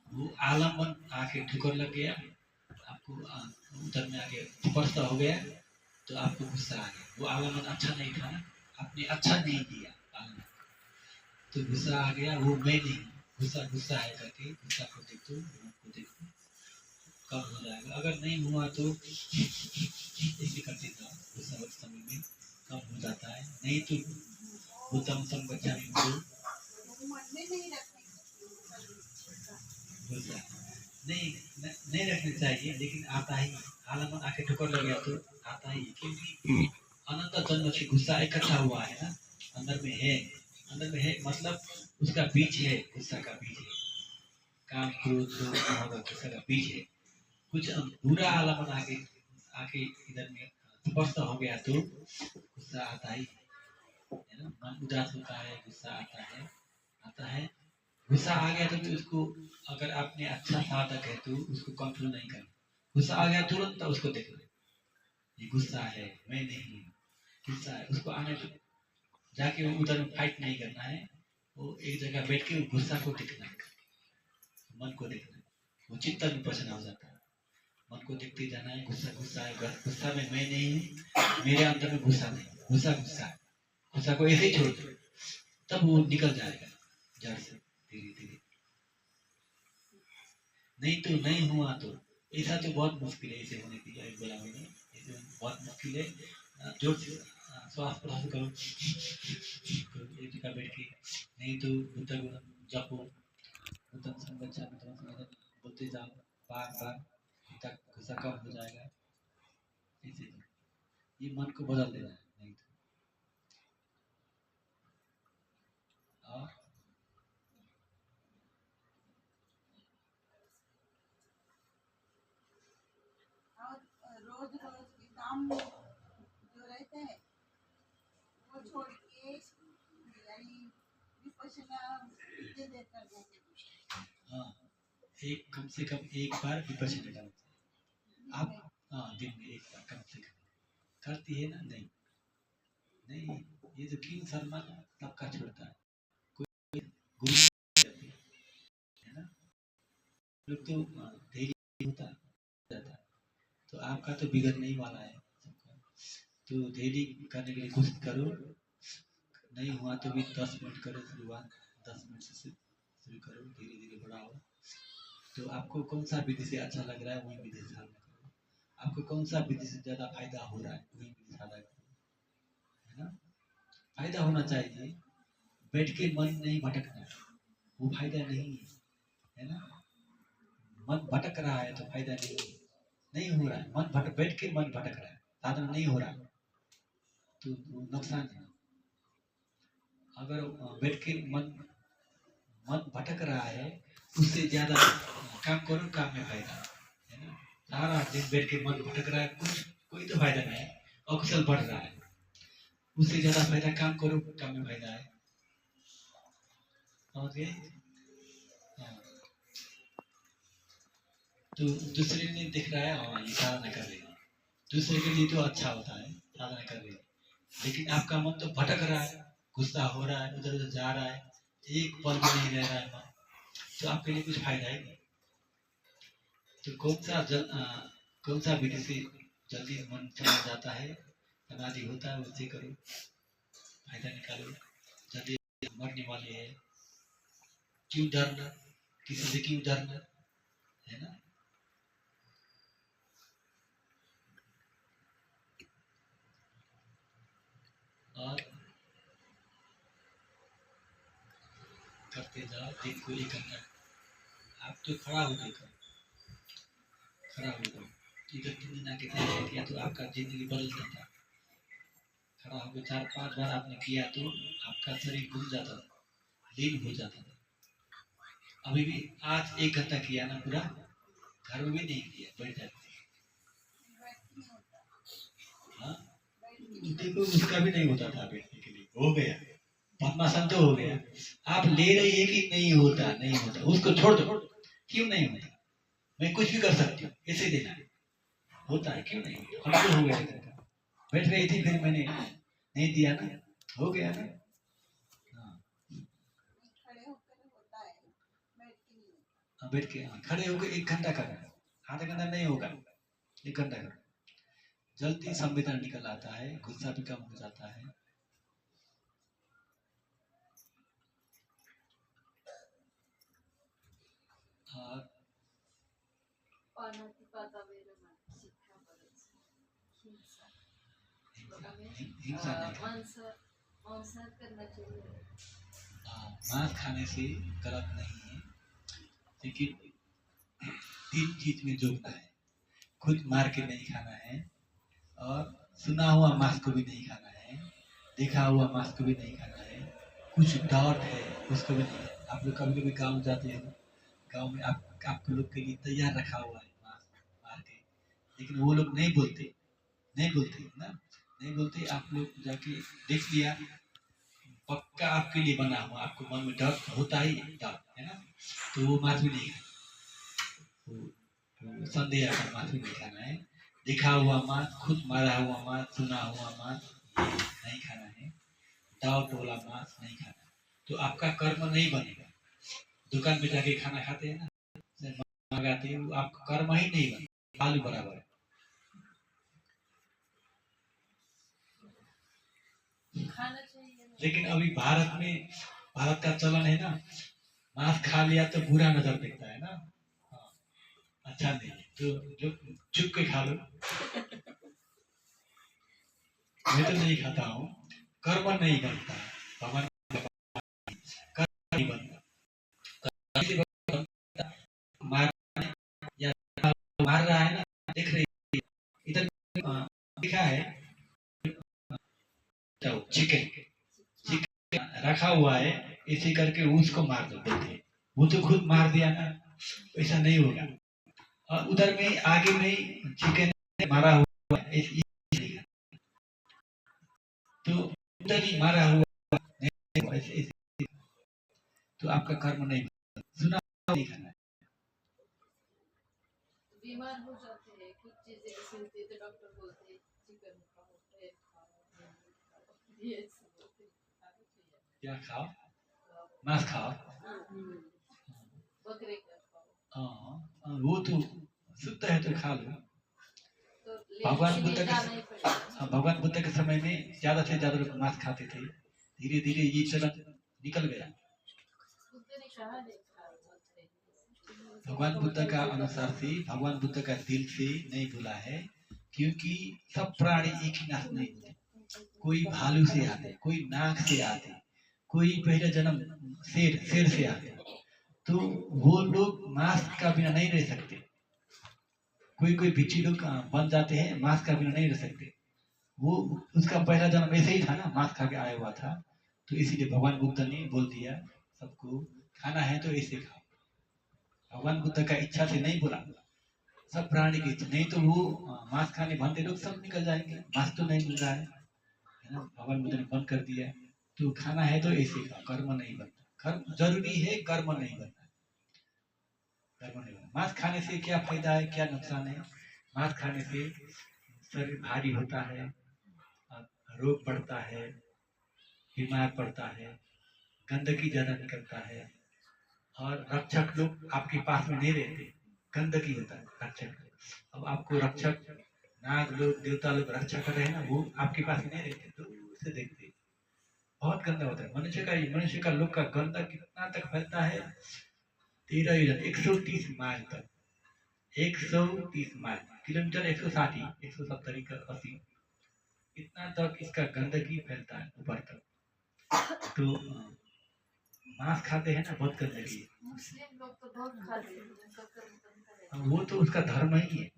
वो आलम्बन आके ठुकर लग गया, आपको उधर में आके स्पर्श हो गया तो आपको गुस्सा आ गया। वो आलम्बन अच्छा नहीं था ना, आपने अच्छा नहीं दिया आलम्बन, तो गुस्सा आ गया। वो मैं नहीं, गुस्सा गुस्सा है करके गुस्सा को देखो, मन को देखो, कम हो जाएगा। अगर नहीं हुआ तो ऐसे करते था, गुस्सा उस समय में कम हो जाता है। नहीं तो वो तम बच्चा भी वो मन में नहीं रखने गुस्सा नहीं रखना चाहिए, लेकिन आता ही आलम्बन आके ठोकर लग गया तो आता ही, क्योंकि अनंत जन्म से गुस्सा इकट्ठा हुआ है ना, अंदर में है मतलब उसका बीज है, गुस्सा का बीज है। काम क्रोध लोभ मोह गुस्सा का पीछे कुछ बुरा आलमन आके आके इधर में स्पर्श हो गया तो गुस्सा आता ही है ना। मन उदास होता है, गुस्सा आता है। गुस्सा आ गया तो भी उसको, अगर आपने अच्छा साधक है तो उसको कंट्रोल नहीं करना। गुस्सा आ गया तुरंत उसको देखना, ये गुस्सा है, मैं नहीं हूँ, गुस्सा है, उसको आने दो। जाके वो उधर फाइट नहीं करना है, वो एक जगह बैठ के गुस्सा को देखना है, मन को देखना है। वो चिंतन विपसन हो जाता है। मन को देखते जाना है, गुस्सा है, गुस्सा में मैं नहीं हूँ, मेरे अंदर में गुस्सा नहीं, गुस्सा है। गुस्सा को ऐसे ही छोड़ दो, तब वो निकल जाएगा जड़ से धीरे धीरे। नहीं तो नहीं हुआ तो ऐसा तो बहुत मुश्किल है ऐसे होने की। अभी बोला मैंने, ऐसे बहुत मुश्किल है। जोर से श्वास प्रश्वास करो, एक जगह बैठ के। नहीं तो बुद्ध को जपो, बुद्धं संगच्छामि बुद्धं संगच्छामि बोलते जाओ बार बार, तक गुस्सा कम हो जाएगा। ऐसे ये मन को बदल देना है। नहीं तो और रोज रोज के काम जो रहते हैं वो छोड़ के यानी विपश्यना कितने देर करना चाहिए? हाँ, एक कम से कम एक बार विपश्यना करना चाहिए आप। हाँ, दिन में एक बार कम से कम करती है ना। नहीं, ये जो किंग सलमान सबका छोड़ता है, कोई गुरु है ना, लोग तो डेली होता जाता है। तो आपका तो बिगड़ने ही वाला है सबका। तो डेली करने के लिए कोशिश करो। नहीं हुआ तो भी 10 मिनट करो शुरुआत, 10 मिनट से शुरू करो, धीरे धीरे बढ़ाओ। तो आपको कौन सा विधि से अच्छा लग रहा है वही विधि से साधना करो। आपको कौन सा विधि से ज्यादा फायदा हो रहा है वही विधि साधना करो, है ना। फायदा होना चाहिए, बैठ के मन नहीं भटकना, वो फायदा नहीं है ना। मन भटक रहा है तो फायदा नहीं हो रहा है। बैठ के मन भटक रहा है, साधना नहीं हो रहा है तो नुकसान है। अगर बैठ के मन भटक रहा है, उससे ज्यादा काम करो, काम में फायदा है ना। सारा दिन बैठ के मन भटक रहा है, कोई तो फायदा नहीं है, अकुशल बढ़ रहा है। उससे ज्यादा फायदा काम करो, काम में फायदा है। समझ गए? हाँ। तो दूसरे ने दिख रहा है, हाँ ये साधना कर रही है, दूसरे के लिए तो अच्छा होता है साधना कर रही है। लेकिन आपका मन तो भटक रहा है, गुस्सा हो रहा है, उधर उधर जा रहा है, एक पल भी नहीं रह रहा है मन, तो आपके लिए कुछ फायदा ही नहीं। तो कौन सा विधि से जल्दी मन चला जाता है, समाधि होता है, उससे करो, फायदा निकालो। जल्दी मरने वाले है, क्यों डरना, किसी से क्यों डरना, है ना। और करते जाओ, दिन को 1 घंटा। आप तो खड़ा हो गए, खड़ा हो गए, इधर 3 दिन आके किया तो आपका जिंदगी बदल जाता। खड़ा होकर 4-5 बार आपने किया तो आपका शरीर घूम जाता, लीन हो जाता था। अभी भी आज 1 घंटा किया ना पूरा, घर में भी नहीं किया, बैठ जाते। हाँ, देखो उसका भी नहीं होता था बैठने के लिए, हो गया पद्मासन तो हो गया। आप ले रही है कि नहीं होता, उसको छोड़ दो। क्यों नहीं होता, मैं कुछ भी कर सकती हूँ, ऐसे देना होता है, क्यों नहीं होता। हमको हो गया, बैठ रही थी, फिर मैंने नहीं दिया ना, हो गया ना। हाँ, बैठ के खड़े होकर 1 घंटा करना, आधा घंटा नहीं होगा, 1 घंटा करना। जल्दी संवेदना निकल आता है, गुस्सा भी कम हो जाता है। और हिंसा मांस खाने से गलत नहीं है, लेकिन 3 चीज में जोड़ना है। खुद मार के नहीं खाना है, और सुना हुआ मांस को भी नहीं खाना है, देखा हुआ मांस को भी नहीं खाना है, कुछ डाउट है उसको भी नहीं। आप लोग कभी कभी गाँव जाते हैं, गांव में आपके लोग के लिए तैयार रखा हुआ है मांस मार के, लेकिन वो लोग नहीं बोलते, नहीं बोलते ना, नहीं बोलते। आप लोग जाके देख लिया, पक्का आपके लिए बना हुआ, आपको मन में डर होता ही डर है ना, तो वो मांस भी नहीं खाना, वो संदेह का मांस भी नहीं खाना है। देखा हुआ मांस, खुद मारा हुआ मांस, सुना हुआ मांस नहीं खाना है। दाव टोला मांस नहीं खाना, तो आपका कर्म नहीं बनेगा। दुकान पे जाके खाना खाते हैं ना, मंगाते हैं, वो आपका कर्म ही नहीं बनेगा, आलू बराबर है। खाना चाहिए। लेकिन अभी भारत में, भारत का चलन है ना, मांस खा लिया तो बुरा नजर देखता है ना, हाँ, अच्छा नहीं, तो जो चुप के खा लो। मैं तो नहीं खाता हूँ, कर्म नहीं बनता, भगवान कर्म नहीं बनता, मार या मार रहा है ना, देख रहे इधर लिखा है चिकन, चिकन रखा हुआ है, इसी करके उसको मार दो बोलते, वो तो खुद मार दिया ना, ऐसा नहीं होगा। और उधर में आगे में चिकन मारा हुआ है, तो उधर ही मारा हुआ है, तो आपका कर्म नहीं सुना नहीं खाना है। बीमार हो जाते हैं, कुछ चीजें ऐसी होती है तो डॉक्टर बोलते हैं चिकन खाओ, एग खाओ, ये सब बोलते हैं, खाना चाहिए। क्या खाओ? मांस खाओ। बकरे का खाओ। हाँ, वो तो शुद्ध है तो खा लो। तो भगवान बुद्ध लेना के नहीं पड़ेगा। भगवान बुद्ध के समय में ज्यादा से ज्यादा लोग मांस खाते थे, धीरे धीरे ये चलन निकल गया। बुद्ध ने कहा नहीं खाओ, भगवान बुद्ध का अनुसार से, भगवान बुद्ध का दिल से नहीं बोला है, क्योंकि सब प्राणी एक ही नाश नहीं होते, कोई भालू से आते, कोई नाग से आते, कोई पहले जन्म शेर से आते, तो वो लोग मांस का बिना नहीं रह सकते। कोई कोई बिच्छी लोग बन जाते हैं, मांस का बिना नहीं रह सकते। वो उसका पहला जन्म ऐसे ही था ना, मांस खा के आया हुआ था, तो इसीलिए भगवान बुद्ध ने बोल दिया सबको खाना है तो ऐसे खाओ। भगवान बुद्ध का इच्छा से नहीं बोला, सब प्राणी की इच्छा, नहीं तो वो मांस खाने बनते लोग सब निकल जाएंगे, मांस तो नहीं मिल रहा है ना, भगवान बुद्ध ने बंद कर दिया। तो खाना है तो ऐसे खाओ, कर्म नहीं बनता, कर्म जरूरी है, कर्म नहीं बनता, कर्म नहीं बनता। मांस खाने से क्या फायदा है, क्या नुकसान है? मांस खाने से शरीर भारी होता है, रोग बढ़ता है, बीमार पड़ता है, गंदगी ज्यादा निकलता है, और रक्षक लोग आपके पास में नहीं रहते, गंदगी होता है रक्षक। अब आपको रक्षक नाग लोग, देवता लोग रक्षा कर रहे हैं ना, वो आपके पास में नहीं रहते, तो उसे देखते बहुत गंदा होता है। मनुष्य का लोग का गंदा कितना तक फैलता है, 130 माइल तक, 130 माइल, किलोमीटर 160, 170, 80, इतना तक इसका गंदगी फैलता है ऊपर तक। तो मांस खाते हैं ना, बहुत गंदगी है। मुस्लिम लोग तो बहुत खाते हैं, उनका कर्म बनता है। वो तो उसका धर्म ही है,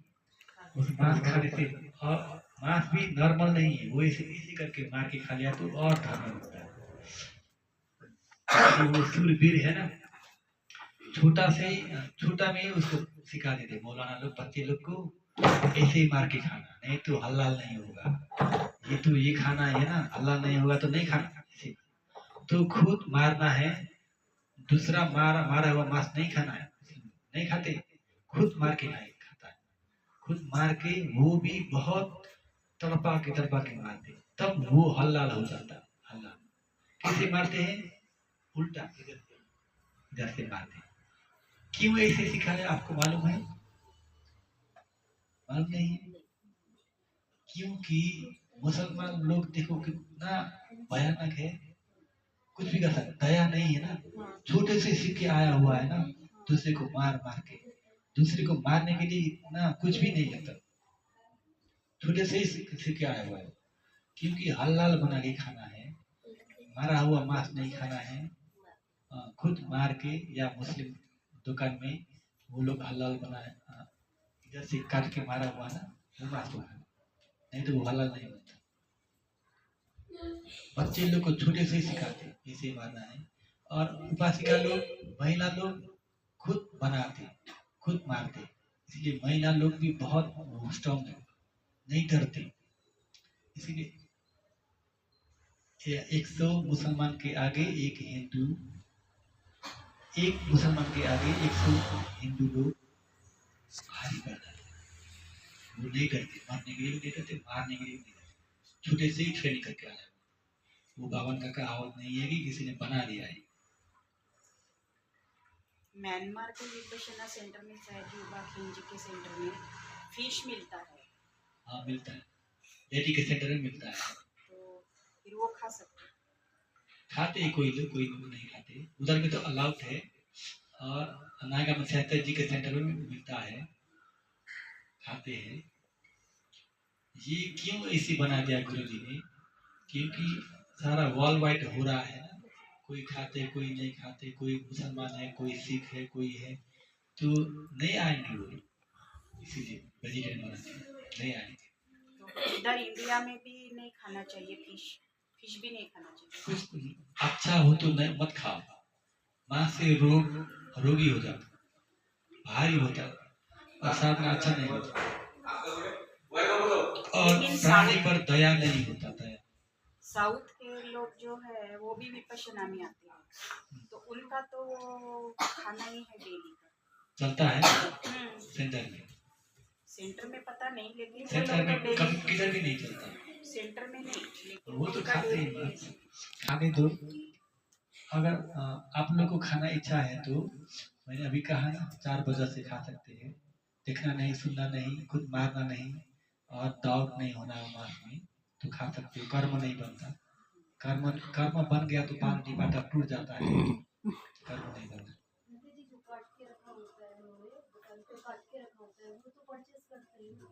उस मांस खाने से। और मांस भी नॉर्मल नहीं है, वो इसी करके मार के खा लिया तो और धर्म होता है। वो सूरवीर है ना, छोटा में ही उसको सिखा देते मौलाना लोग बच्चे लोग को, ऐसे ही मार के खाना, नहीं तो हलाल नहीं होगा, ये तो ये खाना है ना, हलाल नहीं होगा तो नहीं खाना। तो खुद मारना है, दूसरा मारा हुआ मांस नहीं खाना है, नहीं खाते, खुद मार के नहीं खाता है, खुद मार के वो भी बहुत तड़पा के मारते, तब वो हलाल हो जाता है। हलाल कैसे मारते हैं? उल्टा इधर से मारते हैं। क्यों ऐसे सिखाया आपको मालूम है? मालूम नहीं है? क्योंकि मुसलमान लोग देखो कितना भयानक है, कुछ भी कर सकता, दया नहीं है ना, छोटे से सीख के आया हुआ है ना, दूसरे को मार के, दूसरे को मारने के लिए इतना कुछ भी नहीं लगता, छोटे से ही सीख के आया हुआ है। क्योंकि हलाल बना के खाना है, मारा हुआ मांस नहीं खाना है, खुद मार के, या मुस्लिम दुकान में वो लोग हलाल बनाए, इधर से काट के मारा हुआ ना, वो मांस को खाना, नहीं तो वो हलाल नहीं बनता। बच्चे लोग को छोटे से ही सिखाते ऐसे मारना है। और उपासिका लोग, महिला लोग खुद बनाते, खुद मारते। इसलिए महिला लोग भी बहुत स्ट्रॉन्ग है, नहीं डरते। इसीलिए 100 मुसलमान के आगे एक हिंदू, एक मुसलमान के आगे 100 हिंदू लोग भारी पड़ जाते हैं। वो नहीं करते, मारने के लिए भी नहीं करते, मारने के लिए भी नहीं करते। छोटे से ही ट्रेनिंग करके आया वो। बावन का कहावत नहीं है कि किसी ने बना दिया है। म्यांमार के विपश्यना सेंटर में शायद युवा खिंजी के सेंटर में फिश मिलता है, हाँ मिलता है, लेडी के सेंटर में मिलता है। तो फिर वो खा सकते हैं। खाते हैं कोई लोग नहीं खाते। उधर में तो अलाउड है। और नागा में सहतर जी के सेंटर में मिलता है, खाते हैं। ये क्यों ऐसी बना दिया गुरु जी ने? क्योंकि सारा वर्ल्ड वाइड हो रहा है ना, कोई खाते कोई नहीं खाते, कोई मुसलमान है कोई सिख है कोई है, तो नहीं आएंगे वो। इसीलिए वेजिटेरियन बनाते हैं, नहीं आएंगे। तो इधर इंडिया में भी नहीं खाना चाहिए फिश भी नहीं खाना चाहिए। कुछ अच्छा हो तो नहीं मत खाओ, मां से रोगी हो जाता, भारी होता, और साथ में अच्छा नहीं होता, और प्राणी पर दया नहीं होता। दया साउथ के लोग जो है वो भी विपश्यना में आते हैं, तो उनका तो खाना ही है डेली का। चलता है सेंटर में। सेंटर में पता नहीं, लेकिन वो सेंटर लोग में तो कभी डेली किधर भी नहीं चलता। सेंटर में नहीं, लेकिन वो तो उनका खाते ही daily हैं, खाने दो। अगर आप लोग को खाना इच्छा है तो मैंने अभी कहा ना, 4 बजे से खा सकते हैं। देखना नहीं, सुनना नहीं, खुद मारना नहीं, और डाउट नहीं होना मार्ग में, तो खा सकते हो। कर्म नहीं बनता। कर्म कर्म बन गया तो पान डिपाटा टूट जाता है, कर्म नहीं बनता। जी जो काट के रखा होता है उन्होंने दुकान पे काट के रखा होता है, वो तो परचेस करते हैं ना,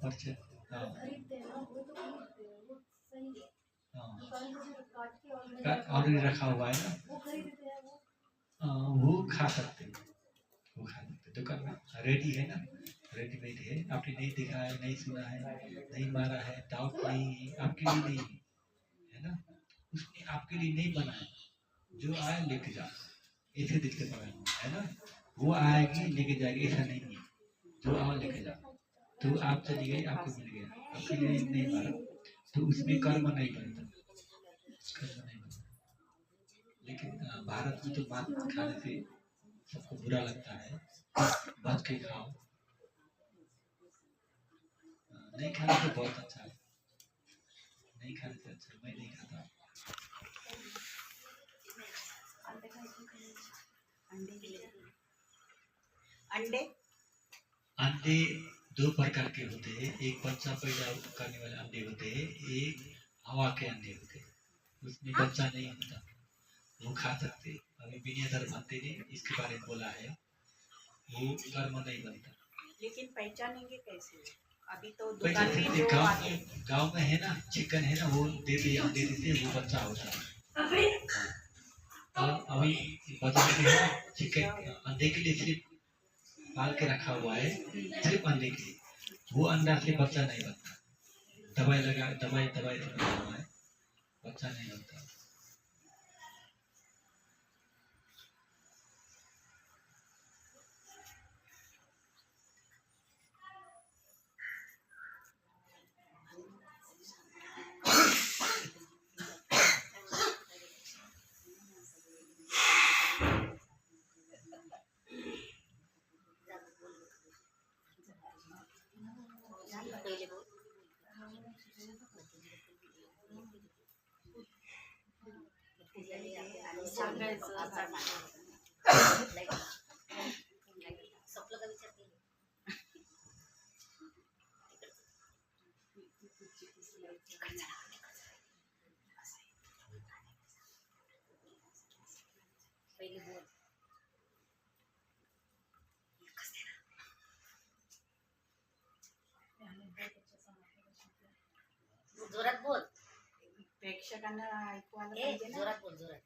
परचे हाँ खरीदते हैं ना, वो तो खरीदते हैं, वो सही है। हाँ, दुकान में जो काट के ऑलरेडी ऑलरेडी रखा हुआ है ना, वो खरीदते हैं वो। वो खा सकते हैं, वो खा सकते हैं। दुकान में रेडी है ना, रेडीमेड है। आपने नहीं देखा है, नहीं सुना है, नहीं मारा है, डाउट नहीं है, आपके लिए नहीं है, है ना। उसने आपके लिए नहीं बनाया, जो आए लेके जाओ, ऐसे दिल से बनाया है ना। वो आएगी लेके जाएगी, ऐसा नहीं है। जो आओ लेके जाओ, तो आप चली गई, आपको मिल गया, आपके लिए नहीं मारा, तो उसमें कर्म नहीं बनता, कर्म नहीं बनता। लेकिन भारत में तो मांस खाने से सबको बुरा लगता है, बच के खाओ। नहीं खाने से बहुत अच्छा है, नहीं खाने से अच्छा, मैं नहीं खाता। अंडे अंडे 2 प्रकार के होते हैं। एक बच्चा पैदा करने वाले अंडे होते हैं, एक हवा के अंडे होते हैं, उसमें बच्चा नहीं होता, वो खा सकते। अभी विनयधर भंते ने इसके बारे में बोला है, वो कर्म नहीं बनता। लेकिन पहचानेंगे कैसे? अभी तो पैसा दुकान में से जो गाँव में है ना, चिकन है ना, वो देते अंडे देते, वो बच्चा होता है। और अभी बाजार में है चिकन, अंडे के लिए सिर्फ पाल के रखा हुआ है, सिर्फ अंडे के लिए, वो अंडा से बच्चा नहीं बनता। दवाई से बना हुआ है, बच्चा नहीं बनता। जोरात बोल, प्रेक्षकांना ऐकू आलं ए पाहिजे ना. जोरात बोल, जोरात.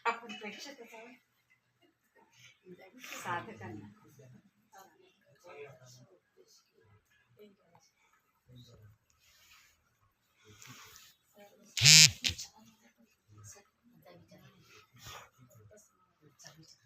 आपण प्रेक्षकच आहोत. साधकांना आता विचार.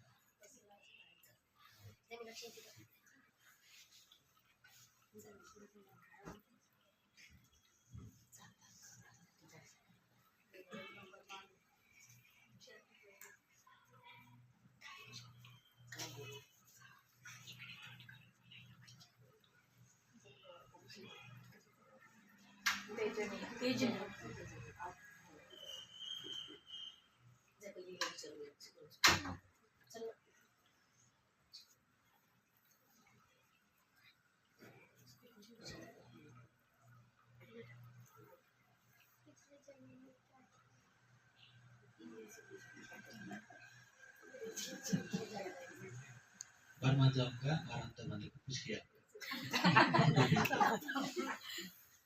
बर्मा जाऊंगा आराम तो मैंने कुछ किया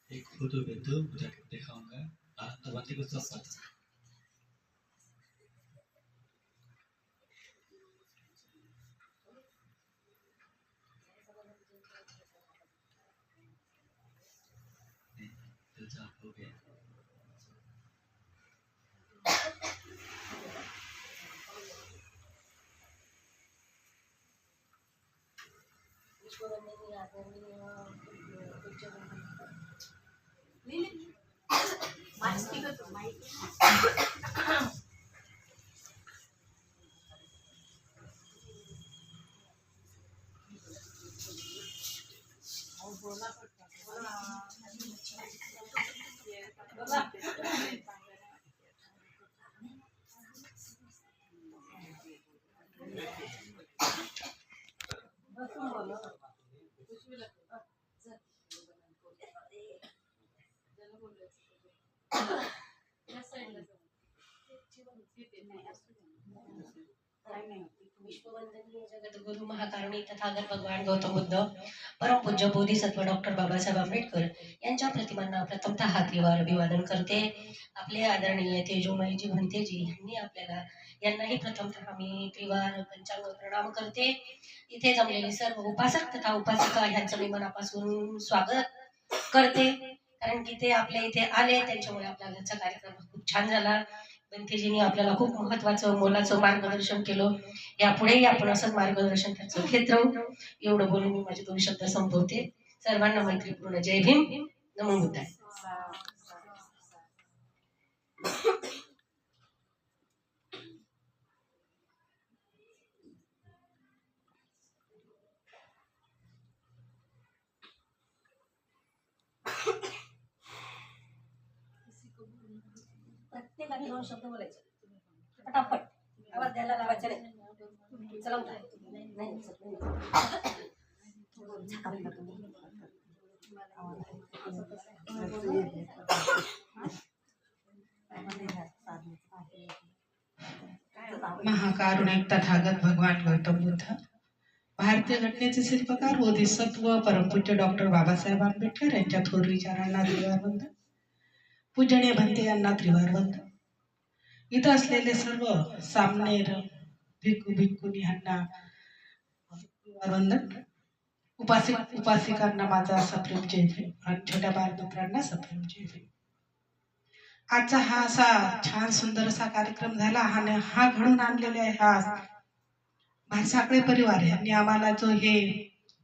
एक फोटो भेज दो मुझे दिखाऊंगा आराम तो मैंने को सब पता हो गया विश्ववंदनीय जगद्गुरु महाकारणी तथागत भगवान गौतम बुद्ध परम पूज्य बोधिसत्व डॉक्टर बाबासाहेब आंबेडकर यांच्या प्रतिमांना प्रथमतः हातीवर अभिवादन करते. आपले आदरणीय तेजोमयजी भंतेजी यांनाही प्रथमतः मी त्रिवार पंचांग प्रणाम करते. इथे जमलेले सर्व उपासक तथा उपासिका यांचं मी मनापासून स्वागत करते, कारण की ते आपल्या इथे आले त्याच्यामुळे आपला आजचा कार्यक्रम खूप छान झाला. बंतेजींनी आपल्याला खूप महत्त्वाचं मोलाचं मार्गदर्शन केलं. यापुढेही आपण असंच मार्गदर्शन त्याचं घेत राहू. एवढं बोलून मी माझे 2 शब्द संपवते. सर्वांना मैत्रीपूर्ण जय भीम. नमो बुद्धाय. प्रत्येकाने 2 शब्द बोलायचे पटापट, आवाज द्यायला लावायचा नाही. चला उठा. नाही महाकारुणिक तथागत भगवान गौतम बुद्ध, भारतीय घटनेचे शिल्पकार बोधिसत्व परमपूज्य डॉक्टर बाबासाहेब आंबेडकर यांच्या थोर विचारांना त्रिवार वंदन. पूजनीय भंते यांना त्रिवार वंदन. इथं असलेले सर्व सामनेर भिक्खू भिक्खुनी यांना त्रिवार वंदन. उपासिकांना माझा सप्रेम जय भीम आणि छोट्या बालमित्रांना सप्रेम जय भीम. आजचा हा असा छान सुंदर असा कार्यक्रम झाला. हा घडून आणलेला आहे हा भारसाकडे परिवार यांनी आम्हाला जो हे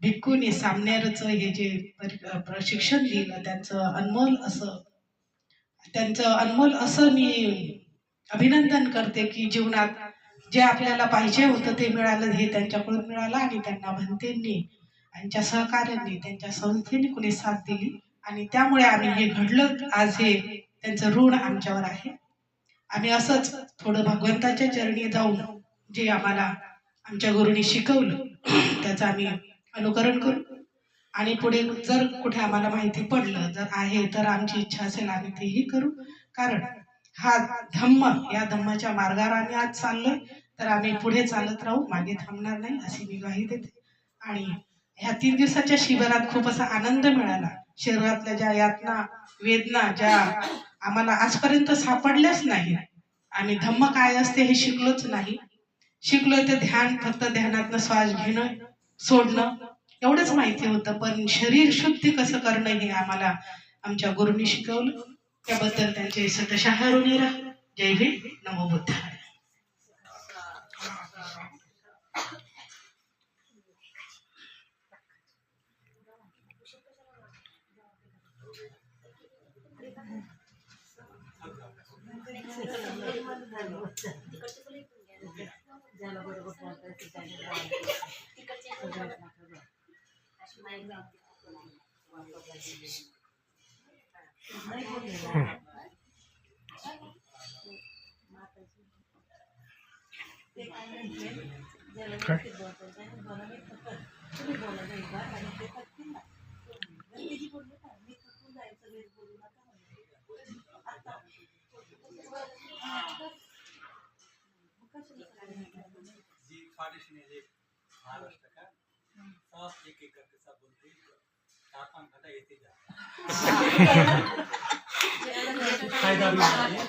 भिक्खूनी सामनेरचं हे जे प्रशिक्षण दिलं त्यांचं अनमोल असं मी अभिनंदन करते की जीवनात जे आपल्याला पाहिजे होतं ते मिळालं, हे त्यांच्याकडून मिळालं. आणि त्यांना भंतेंनी यांच्या सहकार्यांनी त्यांच्या संस्थेने कुणी साथ दिली आणि त्यामुळे आम्ही हे घडलं. आज हे त्यांचं ऋण आमच्यावर आहे. आम्ही असंच थोडं भगवंताच्या चरणी जाऊन जे आम्हाला आमच्या गुरुनी शिकवलं त्याचं आम्ही अनुकरण करू आणि पुढे जर कुठे आम्हाला माहिती पडलं जर आहे तर आमची इच्छा असेल आम्ही तेही करू. कारण हा धम्म या धम्माच्या मार्गावर आम्ही आज चाललोय तर आम्ही पुढे चालत राहू, मागे थांबणार नाही अशी मी ग्वाही देते. आणि ह्या 3 दिवसाच्या शिबिरात खूप असा आनंद मिळाला. शरीरातल्या ज्या यातना वेदना ज्या आम्हाला आजपर्यंत सापडल्याच नाही, आम्ही धम्म काय असते हे शिकलोच नाही. शिकलोय ते ध्यान, फक्त ध्यानातनं श्वास घेणं सोडणं एवढंच माहिती होतं, पण शरीर शुद्धी कसं करणं हे आम्हाला आमच्या गुरुनी शिकवलं. त्याबद्दल त्यांचे शतशः ऋणी राहा. जय भीम. नमो बुद्धाय. जी फाउंडेशन है एक महाराष्ट्र का सब एक एक करके सब बोलते हैं 4-5 घंटा येते जा फायदा भी है